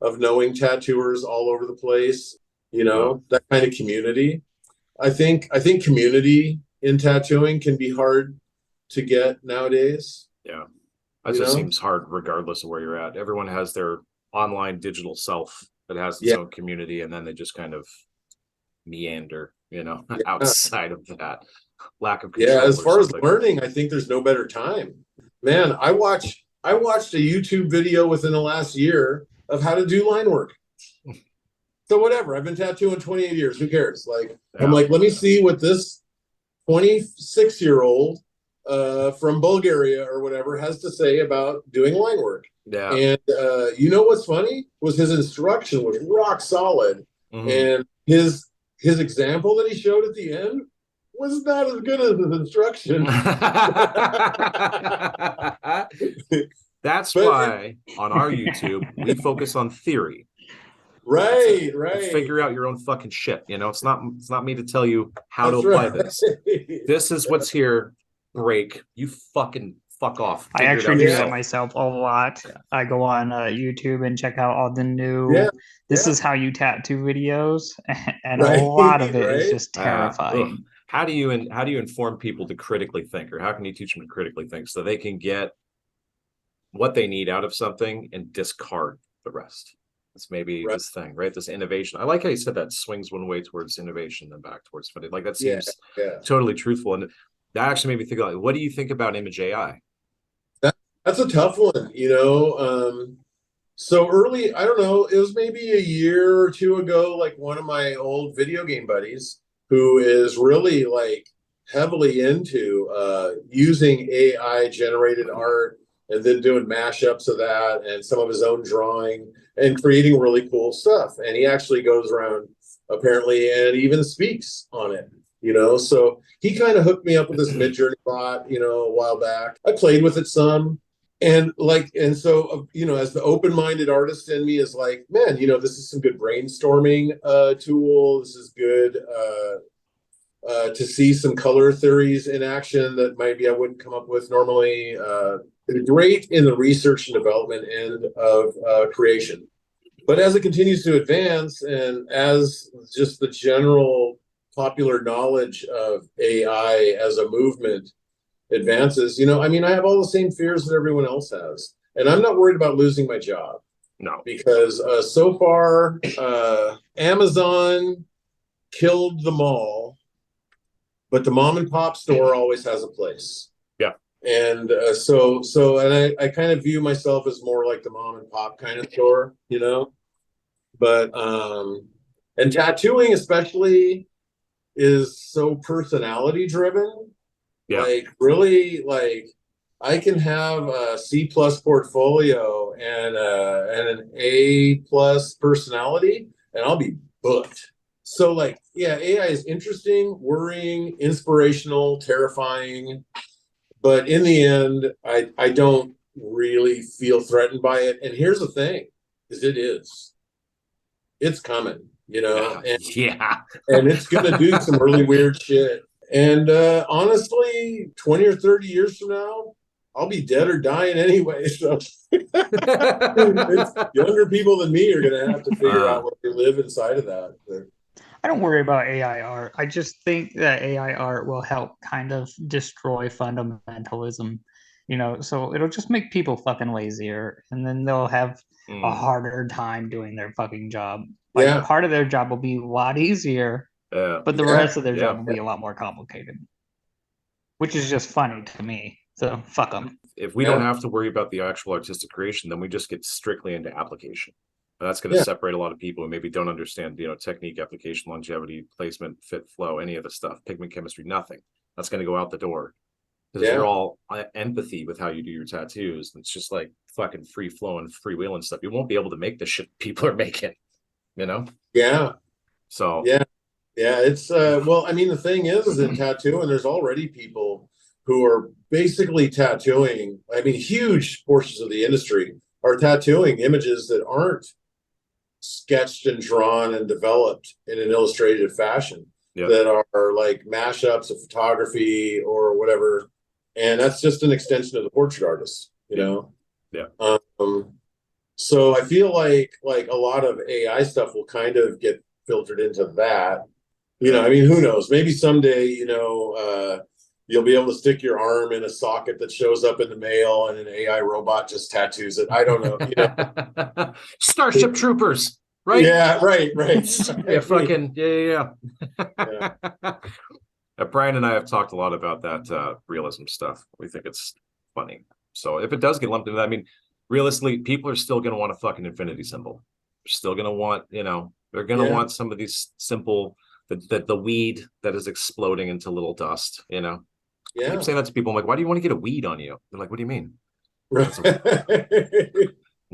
of knowing tattooers all over the place, you know, that kind of community. I think community in tattooing can be hard to get nowadays. Yeah. That just seems hard regardless of where you're at. Everyone has their online digital self that has its own community, and then they just kind of meander, you know, outside of that lack of control. Yeah, as far as learning, I think there's no better time. Man, I watched a YouTube video within the last year of how to do line work. So whatever, I've been tattooing 28 years. Who cares? Like, I'm like, let me see what this 26-year-old from Bulgaria or whatever has to say about doing line work. Yeah. And you know what's funny was his instruction was rock solid, and his example that he showed at the end was not as good as his instruction. That's why on our YouTube we focus on theory. Right. Figure out your own fucking shit. You know, it's not me to tell you how to apply this. This is what's here. Break. You fucking fuck off. I actually do that myself a lot. Yeah. I go on YouTube and check out all the new this is how you tattoo videos, and a lot of it is just terrifying. How do you inform people to critically think, or how can you teach them to critically think so they can get what they need out of something and discard the rest? It's maybe this thing, right? This innovation. I like how you said that swings one way towards innovation, then back towards funding. Like that seems totally truthful. And that actually made me think, like, what do you think about image AI? That's a tough one, you know. So early, I don't know, it was maybe a year or two ago, like one of my old video game buddies who is really like heavily into using AI generated art and then doing mashups of that and some of his own drawing and creating really cool stuff. And he actually goes around apparently and even speaks on it, you know. So he kind of hooked me up with this Midjourney bot, you know, a while back. I played with it some. And so you know, as the open-minded artist in me is like, man, you know, this is some good brainstorming tool. This is good to see some color theories in action that maybe I wouldn't come up with normally. Great in the research and development end of creation. But as it continues to advance and as just the general popular knowledge of AI as a movement advances, you know, I mean, I have all the same fears that everyone else has. And I'm not worried about losing my job. No. Because so far, Amazon killed them all, but the mom and pop store always has a place. Yeah. And and I kind of view myself as more like the mom and pop kind of store, you know. But and tattooing especially is so personality driven. Yeah. Like really, like I can have a C plus portfolio and an A plus personality, and I'll be booked. So like, yeah, AI is interesting, worrying, inspirational, terrifying, but in the end, I don't really feel threatened by it. And here's the thing: is it's coming, you know, and it's gonna do some really weird shit. And honestly, 20 or 30 years from now, I'll be dead or dying anyway. So it's younger people than me are going to have to figure out what they live inside of that. I don't worry about AI art. I just think that AI art will help kind of destroy fundamentalism, you know, so it'll just make people fucking lazier and then they'll have a harder time doing their fucking job. Like part of their job will be a lot easier. But the rest of their job will be a lot more complicated, which is just funny to me. So fuck them. If we don't have to worry about the actual artistic creation, then we just get strictly into application. And that's going to separate a lot of people who maybe don't understand, you know, technique, application, longevity, placement, fit, flow, any of the stuff, pigment chemistry, nothing. That's going to go out the door. Because you're all empathy with how you do your tattoos. It's just like fucking free flowing, freewheeling stuff. You won't be able to make the shit people are making, you know? Yeah. So yeah, it's well, I mean, the thing is in tattooing, there's already people who are basically tattooing. I mean, huge portions of the industry are tattooing images that aren't sketched and drawn and developed in an illustrative fashion, that are like mashups of photography or whatever. And that's just an extension of the portrait artist, you know? So I feel like a lot of AI stuff will kind of get filtered into that. You know, I mean, who knows? Maybe someday, you know, you'll be able to stick your arm in a socket that shows up in the mail and an AI robot just tattoos it. I don't know. You know? Starship Troopers, right? Yeah, right. Fucking Brian and I have talked a lot about that realism stuff. We think it's funny. So if it does get lumped into that, I mean, realistically, people are still going to want a fucking infinity symbol. They're still going to want, you know, they're going to want some of these simple, the weed that is exploding into little dust, you know? I keep saying that to people. I'm like, why do you want to get a weed on you? They're like, what do you mean? It's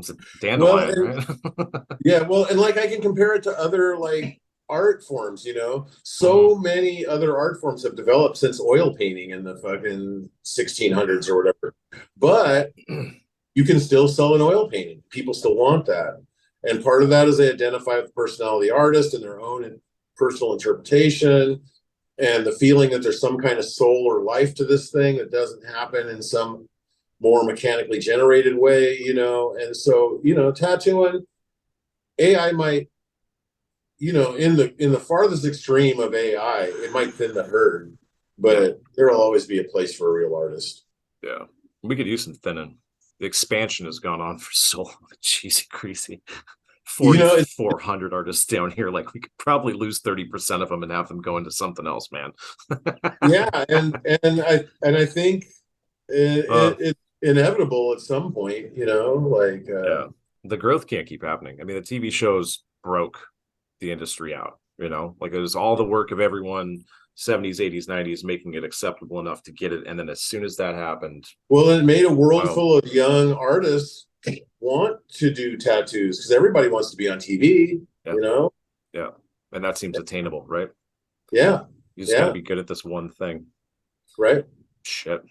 a dandelion, right? Well, and like I can compare it to other like art forms, you know. So many other art forms have developed since oil painting in the fucking 1600s or whatever. But you can still sell an oil painting. People still want that. And part of that is they identify with the personality of the artist and their own personal interpretation and the feeling that there's some kind of soul or life to this thing that doesn't happen in some more mechanically generated way, you know. And so, you know, tattooing, AI might, you know, in the farthest extreme of AI, it might thin the herd, but there will always be a place for a real artist. Yeah, we could use some thinning. The expansion has gone on for so long. Cheesy, greasy. 4,400 artists down here. Like we could probably lose 30% of them and have them go into something else, man. Yeah, and I think inevitable at some point, like the growth can't keep happening. I mean, the TV shows broke the industry out, like it was all the work of everyone 70s, 80s, 90s making it acceptable enough to get it, and then as soon as that happened, well, it made a world full of young artists want to do tattoos because everybody wants to be on TV, Yeah, and that seems attainable, right? Yeah. You just gotta be good at this one thing. Right. Shit.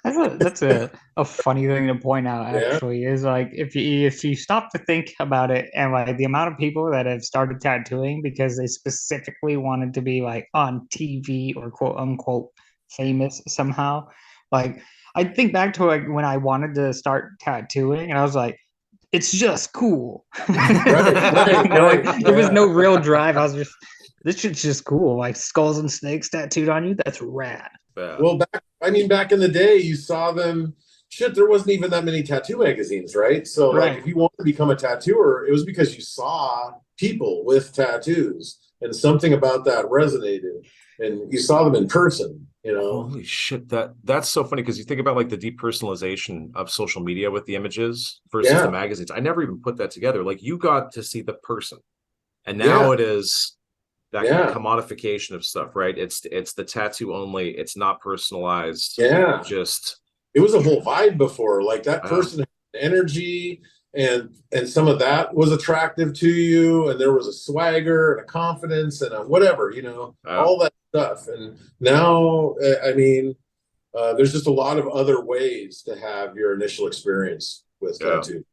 That's a funny thing to point out, actually, is like if you stop to think about it, and like the amount of people that have started tattooing because they specifically wanted to be like on TV or quote unquote famous somehow. Like I think back to like when I wanted to start tattooing and I was like, it's just cool. There was no real drive. I was just, this shit's just cool. Like skulls and snakes tattooed on you. That's rad. Well, back in the day, you saw them. Shit, there wasn't even that many tattoo magazines, right? So, like, if you want to become a tattooer, it was because you saw people with tattoos, and something about that resonated, and you saw them in person. Holy shit, that's so funny because you think about like the depersonalization of social media with the images versus the magazines. I never even put that together. Like, you got to see the person, and now it is that commodification of stuff, right? It's the tattoo only. It's not personalized. Yeah, it was a whole vibe before. Like that person had energy, and some of that was attractive to you, and there was a swagger and a confidence and a whatever, all that stuff. And now, I mean, there's just a lot of other ways to have your initial experience with tattoo.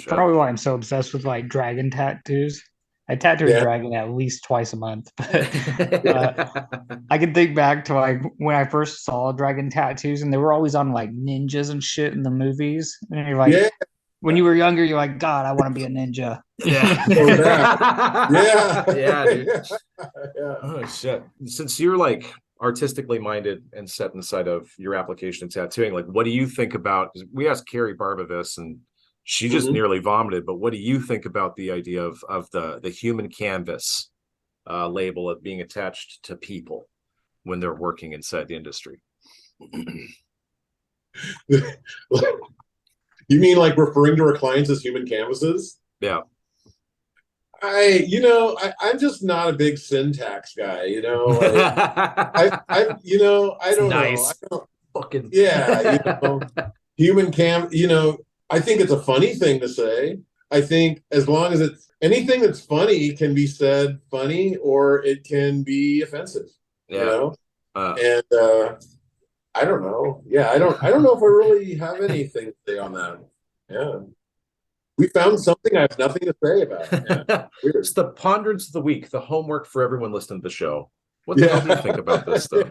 Probably why I'm so obsessed with like dragon tattoos. I tattoo a dragon at least twice a month. But I can think back to like when I first saw dragon tattoos, and they were always on like ninjas and shit in the movies. And you're like, when you were younger, you're like, God, I want to be a ninja. Yeah. Dude. Oh shit. Since you're like artistically minded and set inside of your application of tattooing, like what do you think about? We asked Carrie Barba this, and she just nearly vomited. But what do you think about the idea of the human canvas label of being attached to people when they're working inside the industry? You mean like referring to our clients as human canvases? Yeah. I'm just not a big syntax guy. I don't know. Fucking human cam. I think it's a funny thing to say. I think as long as it's anything that's funny can be said funny, or it can be offensive. And I don't know. Yeah, I don't know if I really have anything to say on that. Yeah. We found something I have nothing to say about. Yeah. It's the ponderance of the week, the homework for everyone listening to the show. What the hell do you think about this stuff?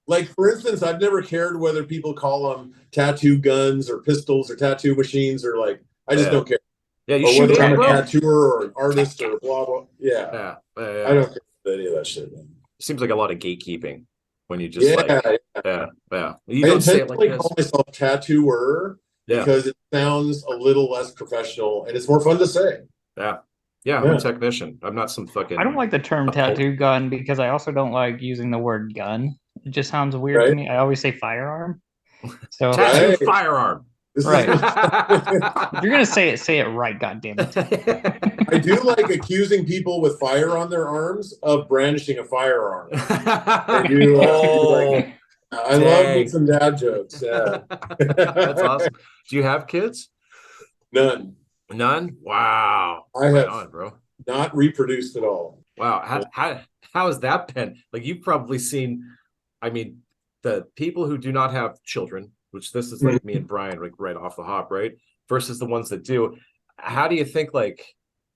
Like, for instance, I've never cared whether people call them tattoo guns or pistols or tattoo machines, or like, I just don't care. Yeah, you should. I'm a tattooer or an artist or blah, blah. I don't care about any of that shit. Seems like a lot of gatekeeping when you just You don't say it like this. I call myself tattooer because it sounds a little less professional and it's more fun to say. I'm a technician. I'm not some fucking. I don't like the term tattoo gun because I also don't like using the word gun. It just sounds weird to me. I always say firearm. So tattoo firearm. Right. If you're gonna say it right, goddammit. I do like accusing people with fire on their arms of brandishing a firearm. I love some dad jokes. Yeah. That's awesome. Do you have kids? None. Wow. I have bro. Not reproduced at all. Wow. How has that been? Like, you've probably seen, I mean, the people who do not have children, which this is like me and Brian, like right off the hop, right? Versus the ones that do. How do you think, like,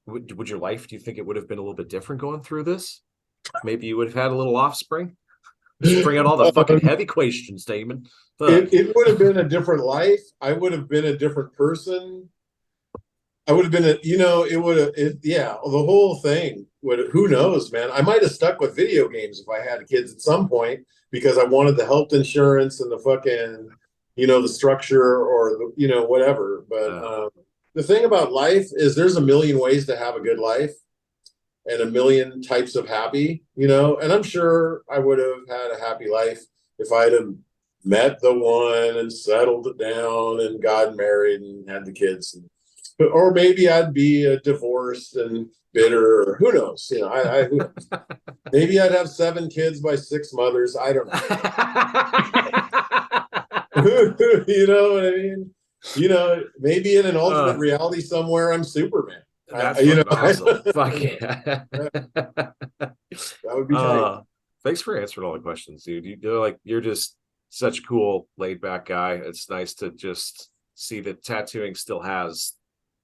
would your life, do you think it would have been a little bit different going through this? Maybe you would have had a little offspring? Just bring out all the fucking heavy questions, Damon. It would have been a different life. I would have been a different person. I would have been the whole thing who knows, man. I might have stuck with video games if I had kids at some point because I wanted the health insurance and the fucking, the structure or the, whatever. But the thing about life is there's a million ways to have a good life and a million types of happy, and I'm sure I would have had a happy life if I'd have met the one and settled it down and got married and had the kids. Or maybe I'd be divorced and bitter, or who knows? You know, who knows? Maybe I'd have 7 kids by 6 mothers. I don't know. You know what I mean? You know, maybe in an alternate reality somewhere, I'm Superman. That's you know, awesome. Fuck yeah. That would be tight. Thanks for answering all the questions, dude. You're just such a cool, laid back guy. It's nice to just see that tattooing still has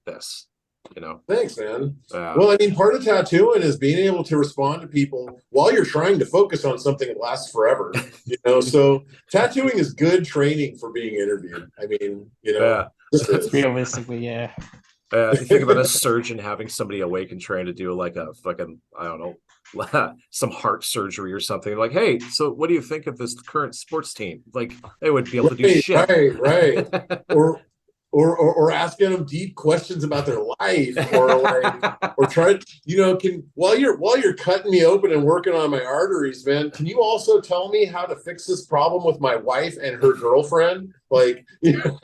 this, you know. Thanks, man. Well, I mean, part of tattooing is being able to respond to people while you're trying to focus on something that lasts forever. You know, so tattooing is good training for being interviewed. I mean, you know, realistically, yeah. You think about a surgeon having somebody awake and trying to do like a fucking, I don't know, some heart surgery or something. Like, hey, so what do you think of this current sports team? Like, they would be able to do shit. Right. Or asking them deep questions about their life, or try, you know, while you're cutting me open and working on my arteries, man, can you also tell me how to fix this problem with my wife and her girlfriend? Like, you know,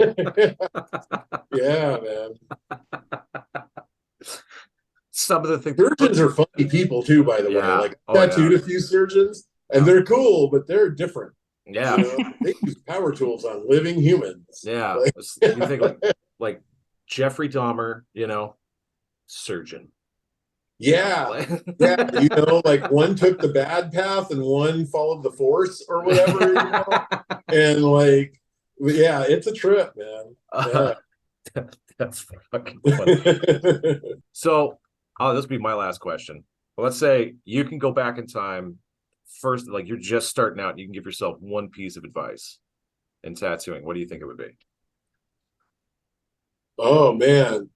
yeah, man. Some of the things, surgeons are funny people too, by the way. Like, tattooed a few surgeons, and they're cool, but they're different. Yeah, you know, they use power tools on living humans. Yeah, like, you think like Jeffrey Dahmer, you know, surgeon. Yeah, yeah, you know, like one took the bad path and one followed the force or whatever, you know? And like, yeah, it's a trip, man. Yeah. That's fucking funny. So, this will be my last question. But let's say you can go back in time. First, like you're just starting out, you can give yourself one piece of advice in tattooing. What do you think it would be? Oh man,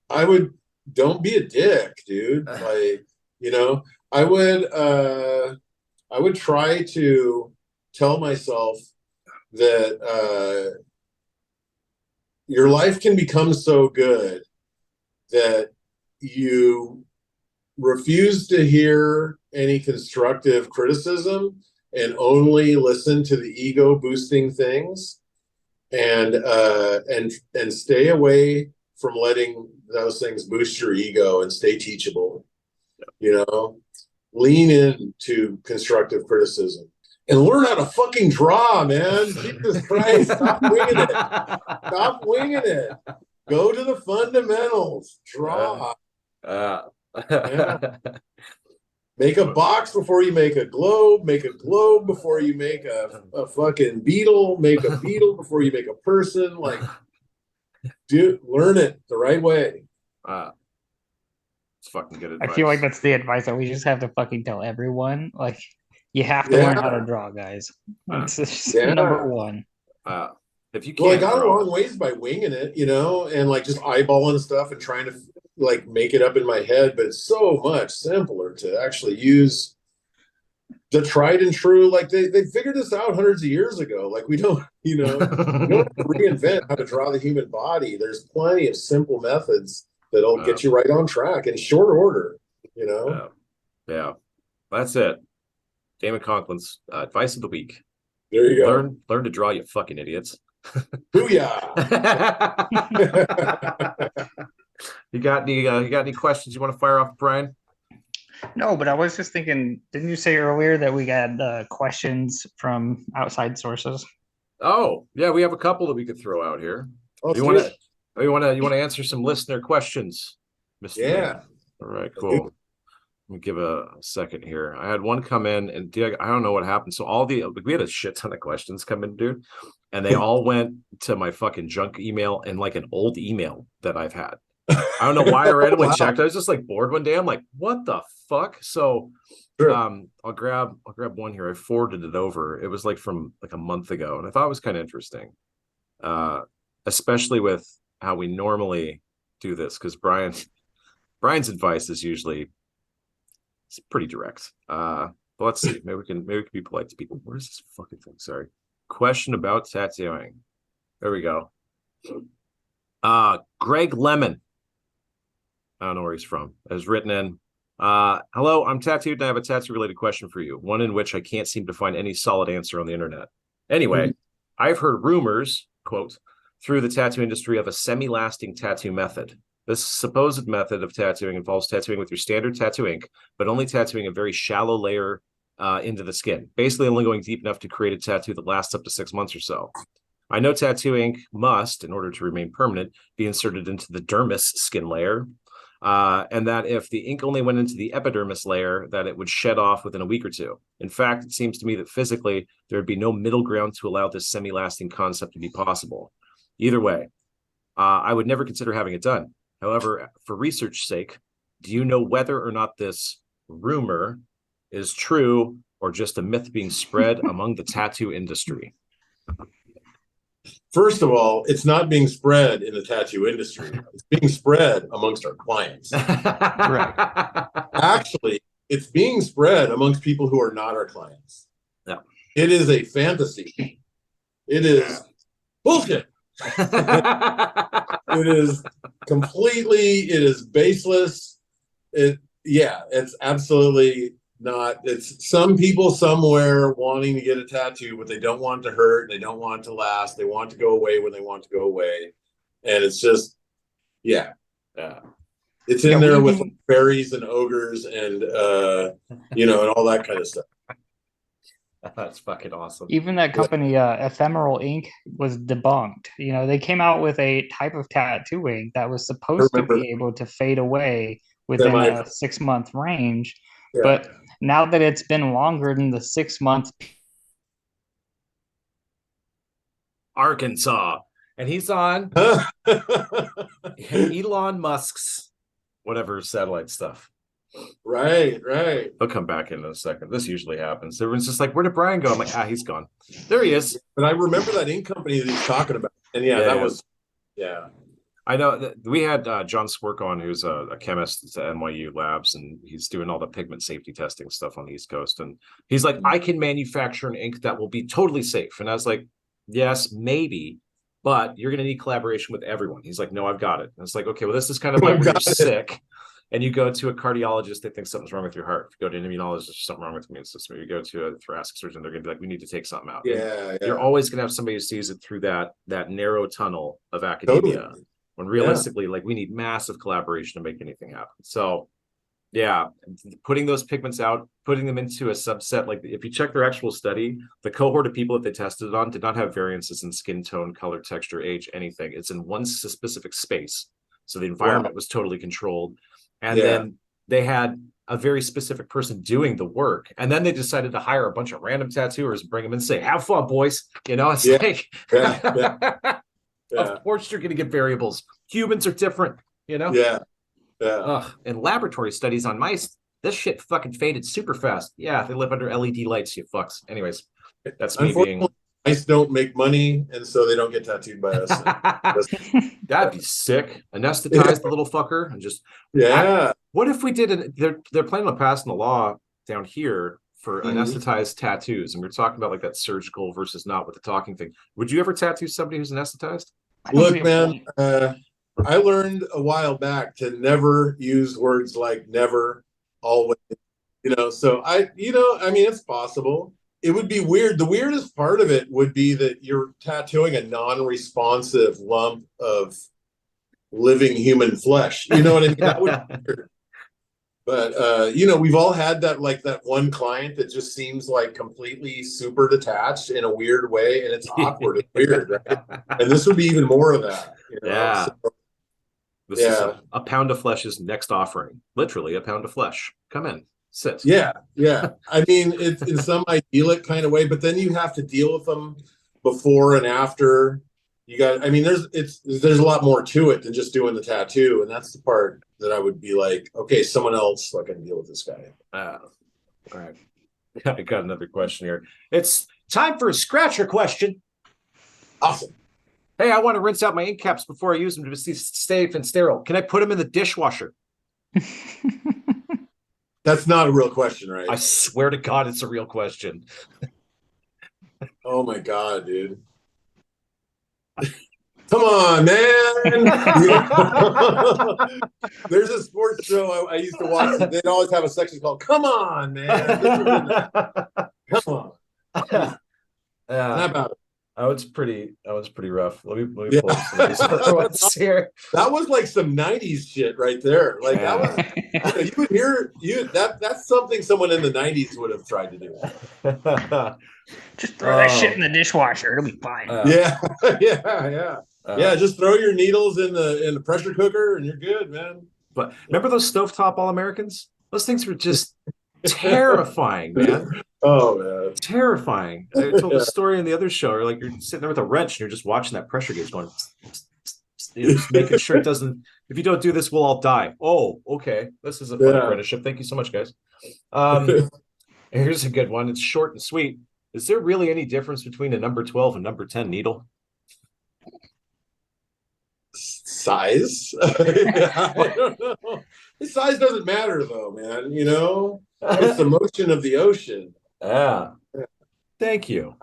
don't be a dick, dude. Like, you know, I would try to tell myself that your life can become so good that you refuse to hear any constructive criticism and only listen to the ego boosting things, and stay away from letting those things boost your ego, and stay teachable. You know, lean into constructive criticism and learn how to fucking draw, man. Jesus Christ, stop winging it. Stop winging it. Go to the fundamentals. Draw. Yeah. Make a box before you make a globe. Make a globe before you make a fucking beetle. Make a beetle before you make a person. Like, dude, learn it the right way. It's fucking good advice. I feel like that's the advice that we just have to fucking tell everyone. Like, you have to learn how to draw, guys. It's just number one. If you can't, I got a long ways by winging it, you know, and like just eyeballing stuff and trying to like make it up in my head. But it's so much simpler to actually use the tried and true. Like they figured this out hundreds of years ago. Like we don't, you know, we don't have to reinvent how to draw the human body. There's plenty of simple methods that'll get you right on track in short order, you know? Yeah. That's it. Damon Conklin's advice of the week. There you go. Learn to draw, you fucking idiots. Booyah! You got any questions you want to fire off, Brian? No, but I was just thinking, didn't you say earlier that we got questions from outside sources? Oh, yeah, we have a couple that we could throw out here. You want to answer some listener questions, Mr. Yeah. All right, cool. Let me give a second here. I had one come in, and I don't know what happened. So we had a shit ton of questions come in, dude, and they all went to my fucking junk email and like an old email that I've had. I don't know why I randomly checked. I was just like bored one day. I'm like, what the fuck? So, I'll grab one here. I forwarded it over. It was like from like a month ago, and I thought it was kind of interesting, especially with how we normally do this, because Brian's advice is usually. It's pretty direct. But let's see. Maybe we can be polite to people. Where's this fucking thing? Sorry. Question about tattooing. There we go. Greg Lemon. I don't know where he's from. Has written in. Hello, I'm tattooed and I have a tattoo related question for you. One in which I can't seem to find any solid answer on the internet. Anyway, I've heard rumors, quote, through the tattoo industry of a semi-lasting tattoo method. This supposed method of tattooing involves tattooing with your standard tattoo ink, but only tattooing a very shallow layer into the skin, basically only going deep enough to create a tattoo that lasts up to 6 months or so. I know tattoo ink must, in order to remain permanent, be inserted into the dermis skin layer, and that if the ink only went into the epidermis layer, that it would shed off within a week or two. In fact, it seems to me that physically there would be no middle ground to allow this semi-lasting concept to be possible. Either way, I would never consider having it done. However, for research's sake, do you know whether or not this rumor is true or just a myth being spread among the tattoo industry? First of all, it's not being spread in the tattoo industry. It's being spread amongst our clients. Right. Actually, it's being spread amongst people who are not our clients. Yeah. It is a fantasy. It is bullshit. It is it is baseless. It's absolutely not. It's some people somewhere wanting to get a tattoo, but they don't want it to hurt. They don't want it to last. They want it to go away when they want it to go away. And it's just, it's in there with fairies and ogres and, and all that kind of stuff. That's fucking awesome. Even that company, Ephemeral Ink, was debunked. They came out with a type of tattoo ink that was supposed to be able to fade away within a 6-month range. Yeah. But now that it's been longer than the 6 months. Arkansas. And he's on Elon Musk's whatever satellite stuff. Right. He'll come back in a second. This usually happens. Everyone's just like, where did Brian go? I'm like, he's gone. There he is. But I remember that ink company that he's talking about. And that was. I know that we had John Swerk on, who's a chemist at NYU Labs, and he's doing all the pigment safety testing stuff on the East Coast. And he's like, I can manufacture an ink that will be totally safe. And I was like, yes, maybe, but you're going to need collaboration with everyone. He's like, no, I've got it. And it's like, okay, well, this is kind of like when you're sick. And you go to a cardiologist, they think something's wrong with your heart. If you go to an immunologist, there's something wrong with the immune system. Or you go to a thoracic surgeon, they're going to be like, we need to take something out. Yeah. You're always going to have somebody who sees it through that narrow tunnel of academia. Totally. When realistically, we need massive collaboration to make anything happen. So, putting those pigments out, putting them into a subset, like if you check their actual study, the cohort of people that they tested it on did not have variances in skin tone, color, texture, age, anything. It's in one specific space. So the environment was totally controlled. And then they had a very specific person doing the work. And then they decided to hire a bunch of random tattooers and bring them in and say, have fun, boys. It's like, of course you're going to get variables. Humans are different, And laboratory studies on mice, this shit fucking faded super fast. Yeah, they live under LED lights, you fucks. Anyways, that's me being... Mice don't make money, and so they don't get tattooed by us. That'd be sick. Anesthetize the little fucker and just what if we did they're planning on passing a law down here for anesthetized tattoos, and we're talking about like that surgical versus not with the talking thing. Would you ever tattoo somebody who's anesthetized? Look, man, I learned a while back to never use words like never, always, so it's possible. It would be weird. The weirdest part of it would be that you're tattooing a non-responsive lump of living human flesh. You know what I mean? That would be weird. But, we've all had that one client that just seems like completely super detached in a weird way. And it's awkward and weird. Right? And this would be even more of that. This is a pound of flesh's next offering. Literally a pound of flesh. Come in. Sit. Yeah. I mean, it's in some idyllic kind of way, but then you have to deal with them before and after. There's a lot more to it than just doing the tattoo, and that's the part that I would be like, okay, someone else can deal with this guy. All right. I got another question here. It's time for a scratcher question. Awesome. Hey, I want to rinse out my ink caps before I use them to be safe and sterile. Can I put them in the dishwasher? That's not a real question, right? I swear to God, it's a real question. Oh my God, dude. Come on, man. There's a sports show I used to watch. They'd always have a section called Come On, Man. Come on. How about it? That was pretty rough. Let me pull up some of these other ones here. That was like some 90s shit right there. Like that was, you would hear that's something someone in the 90s would have tried to do. Just throw that shit in the dishwasher. It'll be fine. Yeah. Just throw your needles in the pressure cooker and you're good, man. But remember those stovetop All-Americans? Those things were just terrifying, man. Oh man, terrifying. I told a story in the other show, or like you're sitting there with a wrench and you're just watching that pressure gauge going, just making sure it doesn't. If you don't do this, we'll all die. Oh, okay. This is a fun apprenticeship. Thank you so much, guys. Here's a good one. It's short and sweet. Is there really any difference between a number 12 and number 10 needle? Size? I don't know. The size doesn't matter though, man. You know, it's the motion of the ocean. Yeah. Thank you.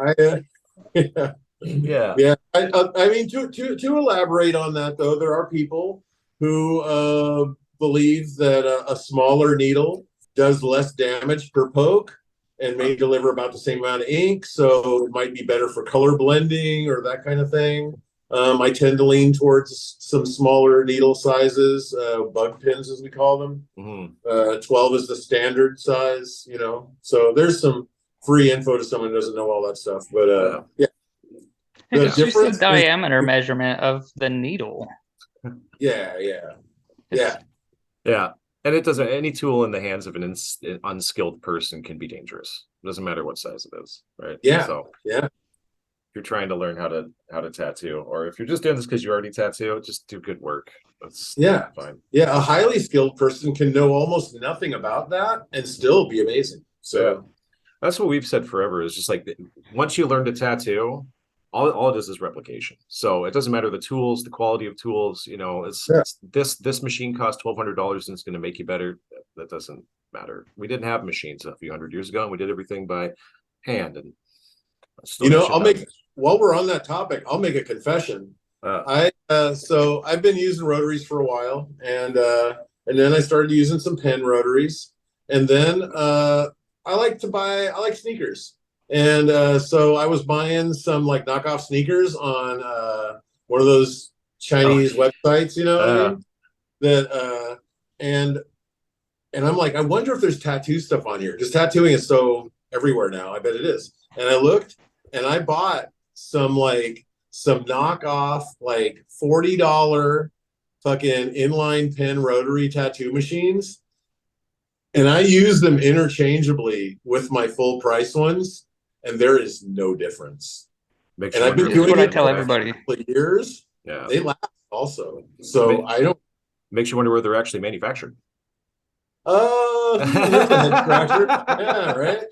Yeah. I mean, to elaborate on that though, there are people who believe that a smaller needle does less damage per poke and may deliver about the same amount of ink, so it might be better for color blending or that kind of thing. I tend to lean towards some smaller needle sizes, bug pins as we call them. 12 is the standard size, you know. So there's some free info to someone who doesn't know all that stuff. But it's just the diameter measurement of the needle. Yeah. And it doesn't. Any tool in the hands of an unskilled person can be dangerous. It doesn't matter what size it is, right? Yeah. So yeah. If you're trying to learn how to tattoo, or if you're just doing this because you already tattoo, just do good work. That's fine. Yeah, a highly skilled person can know almost nothing about that and still be amazing. So that's what we've said forever. Is just like once you learn to tattoo, all it is replication. So it doesn't matter the tools, the quality of tools. You know, it's this machine costs $1,200 and it's going to make you better. That doesn't matter. We didn't have machines a few hundred years ago, and we did everything by hand. And you know, while we're on that topic, I'll make a confession. So I've been using rotaries for a while, and then I started using some pen rotaries, and then I like sneakers, and so I was buying some like knockoff sneakers on one of those Chinese websites, you know what I mean? That and I'm like, I wonder if there's tattoo stuff on here, because tattooing is so everywhere now. I bet it is. And I looked, and I bought some knockoff like $40 fucking inline pen rotary tattoo machines, and I use them interchangeably with my full price ones, and there is no difference. And I've been doing what I tell everybody for years. Yeah, they last also. So I don't. Makes you wonder where they're actually manufactured. Yeah, right.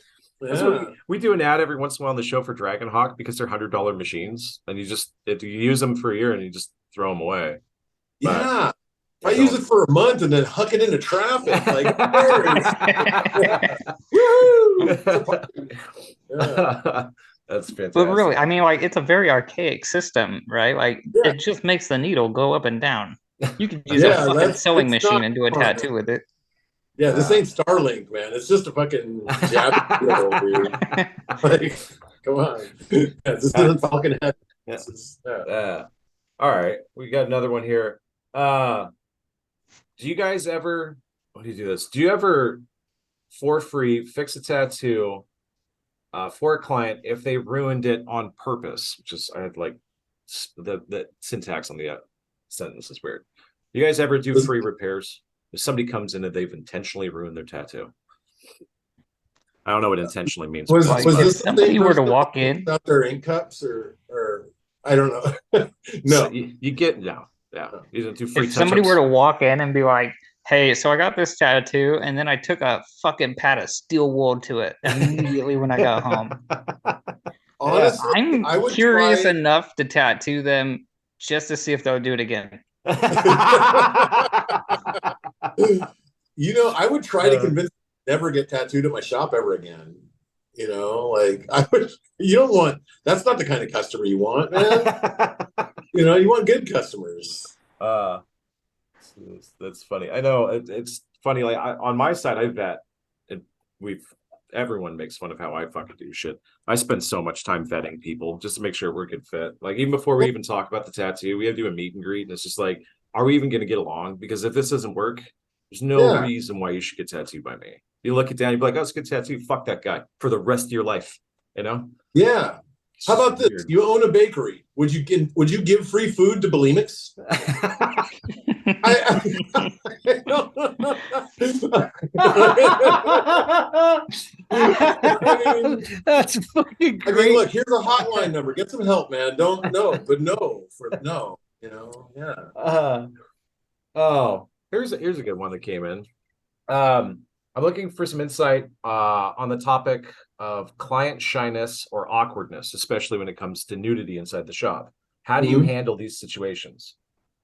Yeah. We do an ad every once in a while on the show for Dragonhawk because they're $100 machines, and you use them for a year and you just throw them away. Yeah, I use it for a month and then huck it into traffic. Like, that's fantastic. But really, I mean, like, it's a very archaic system, right? Like, it just makes the needle go up and down. You could use a fucking sewing machine and do a tattoo with it. Yeah, this ain't Starlink, man. It's just a fucking jab needle, dude. Like, come on. This isn't Falcon Head. All right, we got another one here. Do you guys ever? What do you do this? Do you ever, for free, fix a tattoo for a client if they ruined it on purpose? Which is, I had like the syntax on the sentence is weird. You guys ever do free repairs? If somebody comes in and they've intentionally ruined their tattoo, I don't know what intentionally means. Was this somebody were to walk in out their ink cups or I don't know. No, so you get You don't do free. If somebody were to walk in and be like, "Hey, so I got this tattoo, and then I took a fucking pad of steel wool to it immediately when I got home." Honestly, I'm curious enough to tattoo them just to see if they'll do it again. You know, I would try to convince them to never get tattooed at my shop ever again. You know, like that's not the kind of customer you want, man. You know, you want good customers. That's funny. I know it's funny. Like on my side, I vet. We've everyone makes fun of how I fucking do shit. I spend so much time vetting people just to make sure we're a good fit. Like, even before we even talk about the tattoo, we have to do a meet and greet, and it's just like, are we even going to get along? Because if this doesn't work, there's no reason why you should get tattooed by me. You look it down, you'd be like, oh, it's a good tattoo. Fuck that guy for the rest of your life. You know? Yeah. How about this? You own a bakery. Would you give free food to bulimics? That's fucking great. I mean, look, here's a hotline number. Get some help, man. Don't no, but no for no. You know, yeah. Here's a good one that came in. I'm looking for some insight on the topic of client shyness or awkwardness, especially when it comes to nudity inside the shop. How do you handle these situations?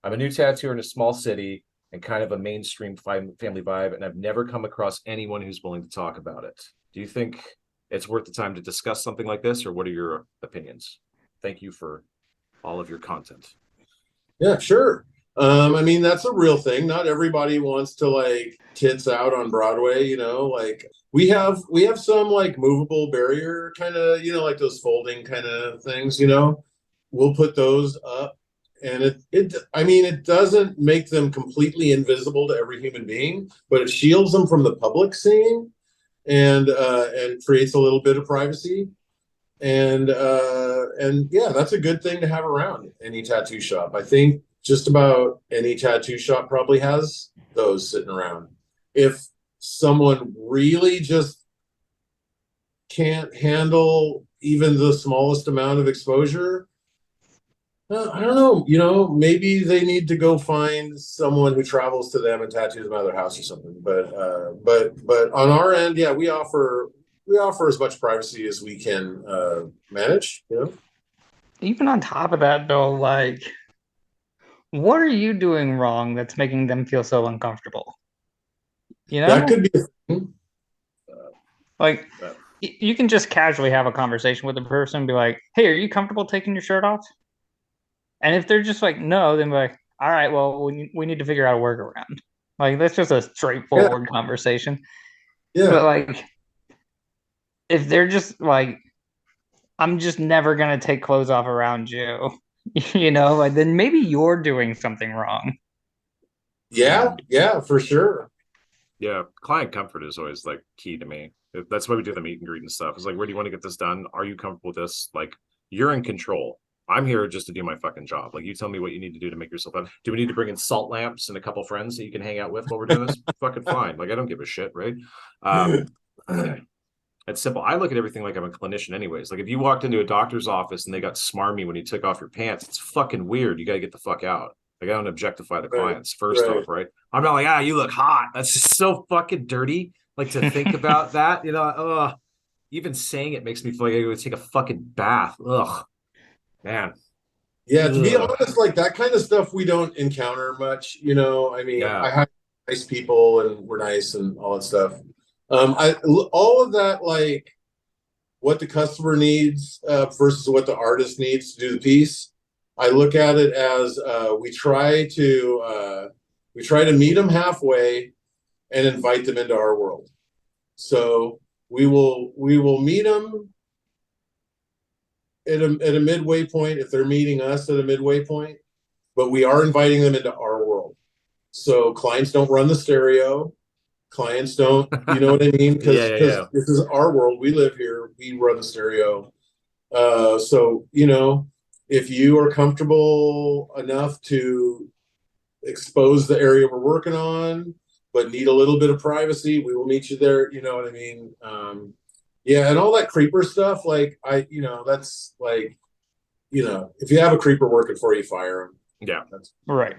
I'm a new tattooer in a small city and kind of a mainstream family vibe, and I've never come across anyone who's willing to talk about it. Do you think it's worth the time to discuss something like this, or what are your opinions? Thank you for all of your content. Yeah, sure. I mean, that's a real thing. Not everybody wants to like tits out on Broadway, you know, like we have some like movable barrier kind of, you know, like those folding kind of things, you know, we'll put those up, and it doesn't make them completely invisible to every human being, but it shields them from the public seeing and creates a little bit of privacy. And yeah, that's a good thing to have around any tattoo shop. I think just about any tattoo shop probably has those sitting around. If someone really just can't handle even the smallest amount of exposure, I don't know, you know, maybe they need to go find someone who travels to them and tattoos them out of their house or something. But on our end, yeah, we offer as much privacy as we can manage, you know. Even on top of that, though, like, what are you doing wrong that's making them feel so uncomfortable? You know, that could be a thing. Like, you can just casually have a conversation with a person and be like, hey, are you comfortable taking your shirt off? And if they're just like, no, then be like, all right, well, we need to figure out a workaround. Like, that's just a straightforward conversation. Yeah. But like, if they're just like, I'm just never gonna take clothes off around you, you know, like, then maybe you're doing something wrong. Yeah, for sure. Yeah, client comfort is always like key to me. That's why we do the meet and greet and stuff. It's like, where do you want to get this done? Are you comfortable with this? Like, you're in control. I'm here just to do my fucking job. Like, you tell me what you need to do to make yourself up. Do we need to bring in salt lamps and a couple friends that you can hang out with while we're doing this? Fucking fine. Like, I don't give a shit, right? It's simple. I look at everything like I'm a clinician anyways. Like, if you walked into a doctor's office and they got smarmy when you took off your pants, it's fucking weird. You got to get the fuck out. Like, I don't objectify the clients first off, right? I'm not like, you look hot. That's just so fucking dirty. Like, to think about that, you know, even saying it makes me feel like I would take a fucking bath. Ugh, man. Yeah, to be honest, like that kind of stuff we don't encounter much, you know. I mean, I have nice people and we're nice and all that stuff. All of that, like what the customer needs versus what the artist needs to do the piece, I look at it as we try to meet them halfway and invite them into our world. So we will meet them at a midway point if they're meeting us at a midway point, but we are inviting them into our world. So clients don't run the stereo. Clients don't, you know what I mean? Because this is our world. We live here. We run the stereo. So, you know, if you are comfortable enough to expose the area we're working on, but need a little bit of privacy, we will meet you there. You know what I mean? Yeah, and all that creeper stuff, like that's like, you know, if you have a creeper working for you, fire him. Yeah, that's right.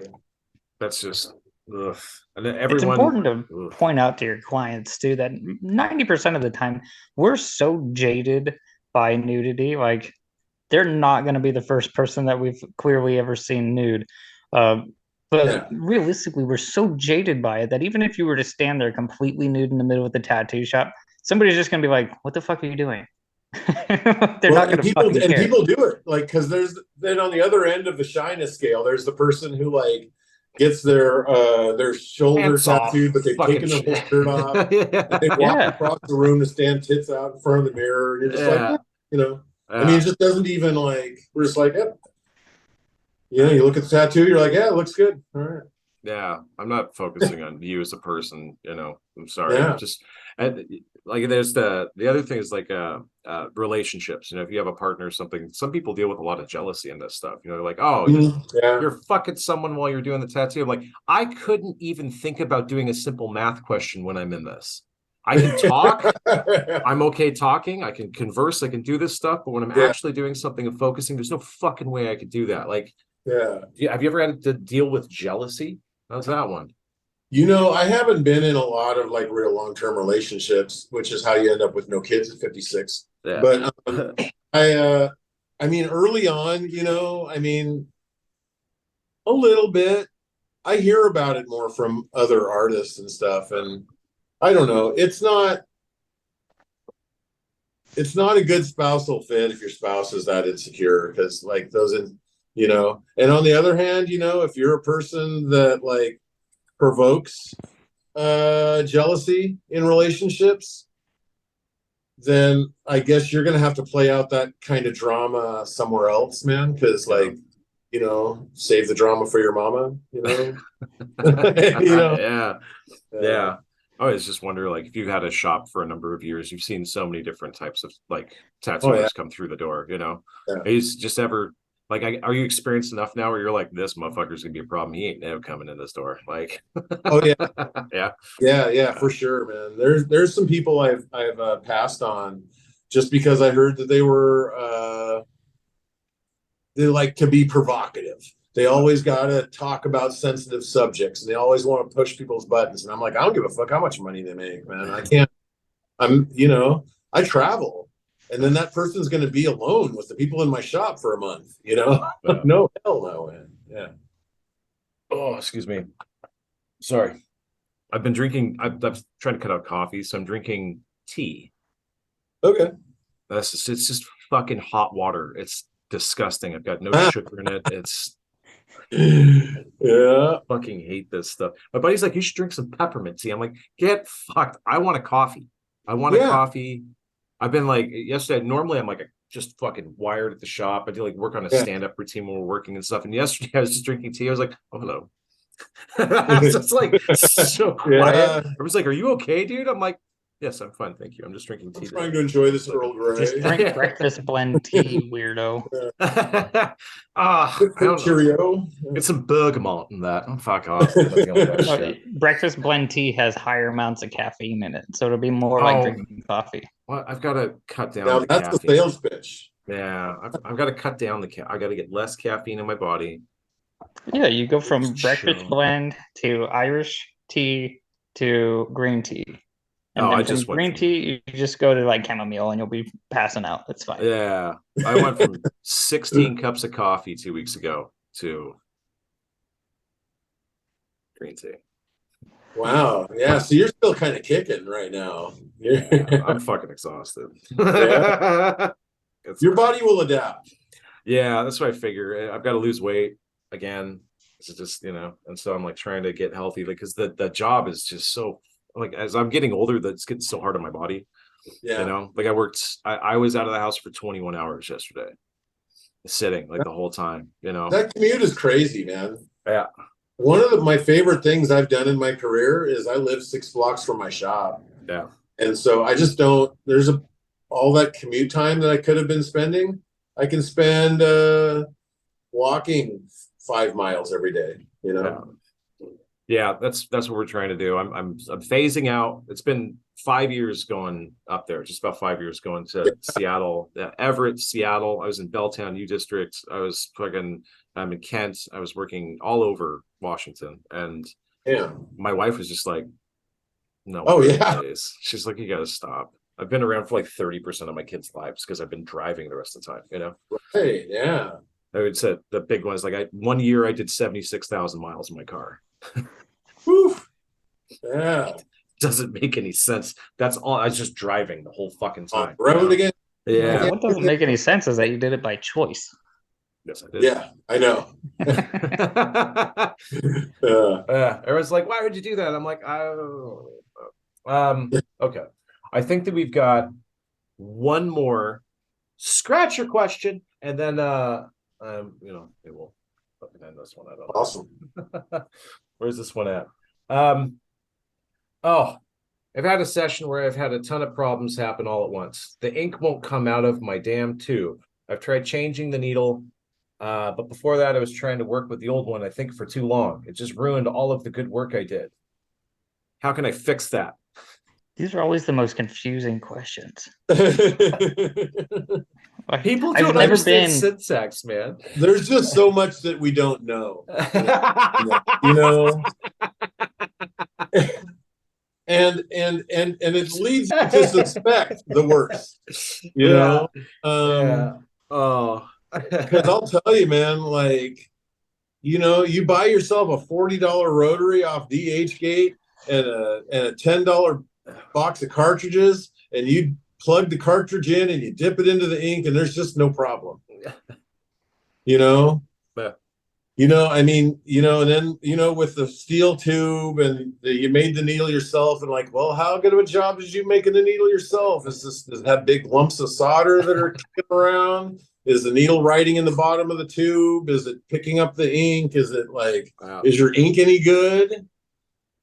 That's just, ugh. And then it's important to point out to your clients too that 90% of the time we're so jaded by nudity, like they're not going to be the first person that we've clearly ever seen nude. But realistically, we're so jaded by it that even if you were to stand there completely nude in the middle of the tattoo shop, somebody's just going to be like, what the fuck are you doing? They're not going to fucking care. And people do it, like, because then on the other end of the shyness scale, there's the person who like gets their shoulder Pants off. tattooed, but they've Fucking taken their whole shit. shirt off. And they walk across the room to stand tits out in front of the mirror. And you're just like, you know, I mean, it just doesn't even like, we're just like, you know, you look at the tattoo, you're like, yeah, it looks good. All right. Yeah, I'm not focusing on you as a person, you know. I'm sorry. Yeah. I'm just like there's the other thing is like relationships. You know, if you have a partner or something, some people deal with a lot of jealousy in this stuff. You know, they're like, oh, you're fucking someone while you're doing the tattoo. I'm like, I couldn't even think about doing a simple math question when I'm in this. I can talk. I'm okay talking. I can converse. I can do this stuff. But when I'm actually doing something and focusing, there's no fucking way I could do that. Like, have you ever had to deal with jealousy? How's that one? You know, I haven't been in a lot of like real long-term relationships, which is how you end up with no kids at 56. Yeah. But I mean, early on, you know, I mean, a little bit. I hear about it more from other artists and stuff, and I don't know. It's not a good spousal fit if your spouse is that insecure, because like you know, and on the other hand, you know, if you're a person that like provokes jealousy in relationships, then I guess you're gonna have to play out that kind of drama somewhere else, man, because like, you know, save the drama for your mama, you know. You know. Yeah. I always just wonder, like, if you had a shop for a number of years, you've seen so many different types of like tattooers come through the door, you know. Is just ever like, are you experienced enough now where you're like, this motherfucker's gonna be a problem? He ain't never coming in this door. Like, yeah, for sure, man. There's some people I've passed on just because I heard that they like to be provocative. They always got to talk about sensitive subjects, and they always want to push people's buttons. And I'm like, I don't give a fuck how much money they make, man. You know, I travel. And then that person's going to be alone with the people in my shop for a month, you know? No, hell no, man. Yeah. Oh, excuse me. Sorry. I've been drinking, I'm trying to cut out coffee, so I'm drinking tea. Okay. It's just fucking hot water. It's disgusting. I've got no sugar in it. It's fucking hate this stuff. My buddy's like, you should drink some peppermint tea. I'm like, get fucked. I want a coffee. I want a coffee. I've been like, yesterday, normally I'm like just fucking wired at the shop. I do like work on a stand-up routine when we're working and stuff. And yesterday I was just drinking tea. I was like, oh, hello. So it's like so quiet. I was like, are you okay, dude? I'm like, yes, I'm fine, thank you. I'm just drinking tea. I'm trying to enjoy this Earl Grey. Just drink breakfast blend tea, weirdo. I don't Cheerio. know. Get some bergamot in that. Oh, fuck off. Breakfast blend tea has higher amounts of caffeine in it, so it'll be more like drinking coffee. Well, I've got to cut down. Now that's caffeine. The sales pitch. Yeah, I've got to cut down I got to get less caffeine in my body. Yeah, you go from breakfast blend to Irish tea to green tea. And then from green tea, you just go to like chamomile and you'll be passing out. That's fine. Yeah. I went from 16 cups of coffee 2 weeks ago to green tea. Wow. Yeah. So you're still kind of kicking right now. Yeah, I'm fucking exhausted. Your body will adapt. Yeah, that's what I figure. I've got to lose weight again. It's just, you know, and so I'm like trying to get healthy, like, because the job is just so, like, as I'm getting older, that's getting so hard on my body. Yeah. You know, like I was out of the house for 21 hours yesterday, sitting like the whole time, you know. That commute is crazy, man. Yeah. One of my favorite things I've done in my career is I live 6 blocks from my shop. Yeah. And so I just don't, all that commute time that I could have been spending, I can spend walking 5 miles every day, you know? Yeah, that's what we're trying to do. I'm phasing out. It's been 5 years going up there, just about 5 years going to Seattle, Everett, Seattle. I was in Belltown, U District. I'm in Kent. I was working all over Washington, and my wife was just like, "No, days." She's like, "You got to stop." I've been around for like 30% of my kids' lives because I've been driving the rest of the time. You know, right? Yeah. I would say the big one is like 1 year I did 76,000 miles in my car. Oof. Yeah. Doesn't make any sense. That's all. I was just driving the whole fucking time. Road again. Yeah. What doesn't make any sense is that you did it by choice. Yes, I did. Yeah, I know. Everyone's like, why would you do that? I'm like, oh. Okay. I think that we've got one more scratcher question, and then it will end this one. I don't know. Awesome. Where's this one at? I've had a session where I've had a ton of problems happen all at once. The ink won't come out of my damn tube. I've tried changing the needle, but before that I was trying to work with the old one, I think for too long. It just ruined all of the good work I did. How can I fix that? These are always the most confusing questions. People don't understand syntax, man. There's just so much that we don't know. You know? And it leads you to suspect the worst. You know? Because I'll tell you, man, like, you know, you buy yourself a $40 rotary off DHgate and a $10 box of cartridges, and you plug the cartridge in and you dip it into the ink, and there's just no problem. You know? You know, I mean, you know, and then, you know, with the steel tube and you made the needle yourself, and like, well, how good of a job did you making the needle yourself? Does it have big lumps of solder that are kicking around? Is the needle writing in the bottom of the tube? Is it picking up the ink? Is it like, is your ink any good?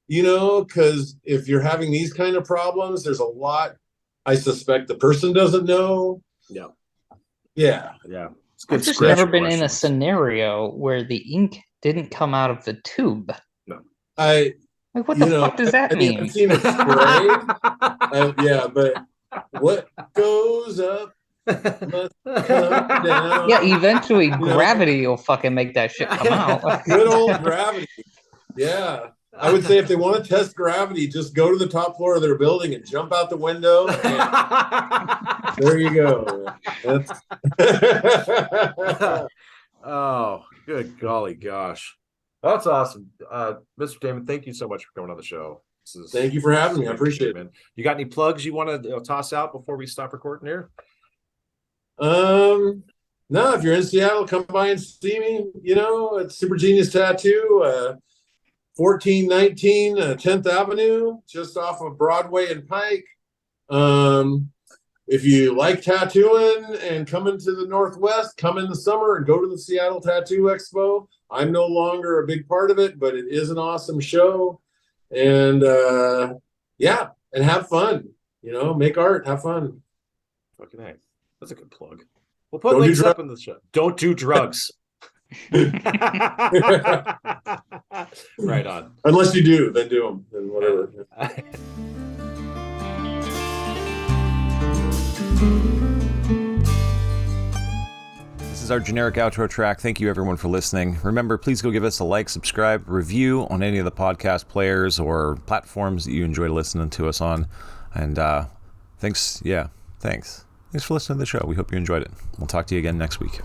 You know, because if you're having these kind of problems, there's a lot I suspect the person doesn't know. Yeah. I've just never been in a scenario where the ink didn't come out of the tube. No. Like, what the fuck does that mean? I've seen it spray. Yeah, but what goes up must come down. Yeah, eventually gravity will fucking make that shit come out. Good old gravity. Yeah. I would say if they want to test gravity, just go to the top floor of their building and jump out the window. There you go. Oh, good golly gosh. That's awesome. Mr. Damon, thank you so much for coming on the show. Thank you for having me. I appreciate it, man. You got any plugs you want to toss out before we stop recording here? No, if you're in Seattle, come by and see me. You know, it's Super Genius Tattoo. 1419 10th Avenue, just off of Broadway and Pike. If you like tattooing and coming to the Northwest, come in the summer and go to the Seattle Tattoo Expo. I'm no longer a big part of it, but it is an awesome show. And and have fun. You know, make art, have fun. Fucking hey, that's a good plug. We'll put links up in the show. Don't do drugs. Right on. Unless you do, then do them, and whatever. This is our generic outro track. Thank you everyone for listening. Remember, please go give us a like, subscribe, review on any of the podcast players or platforms that you enjoy listening to us on. And thanks for listening to the show. We hope you enjoyed it. We'll talk to you again next week.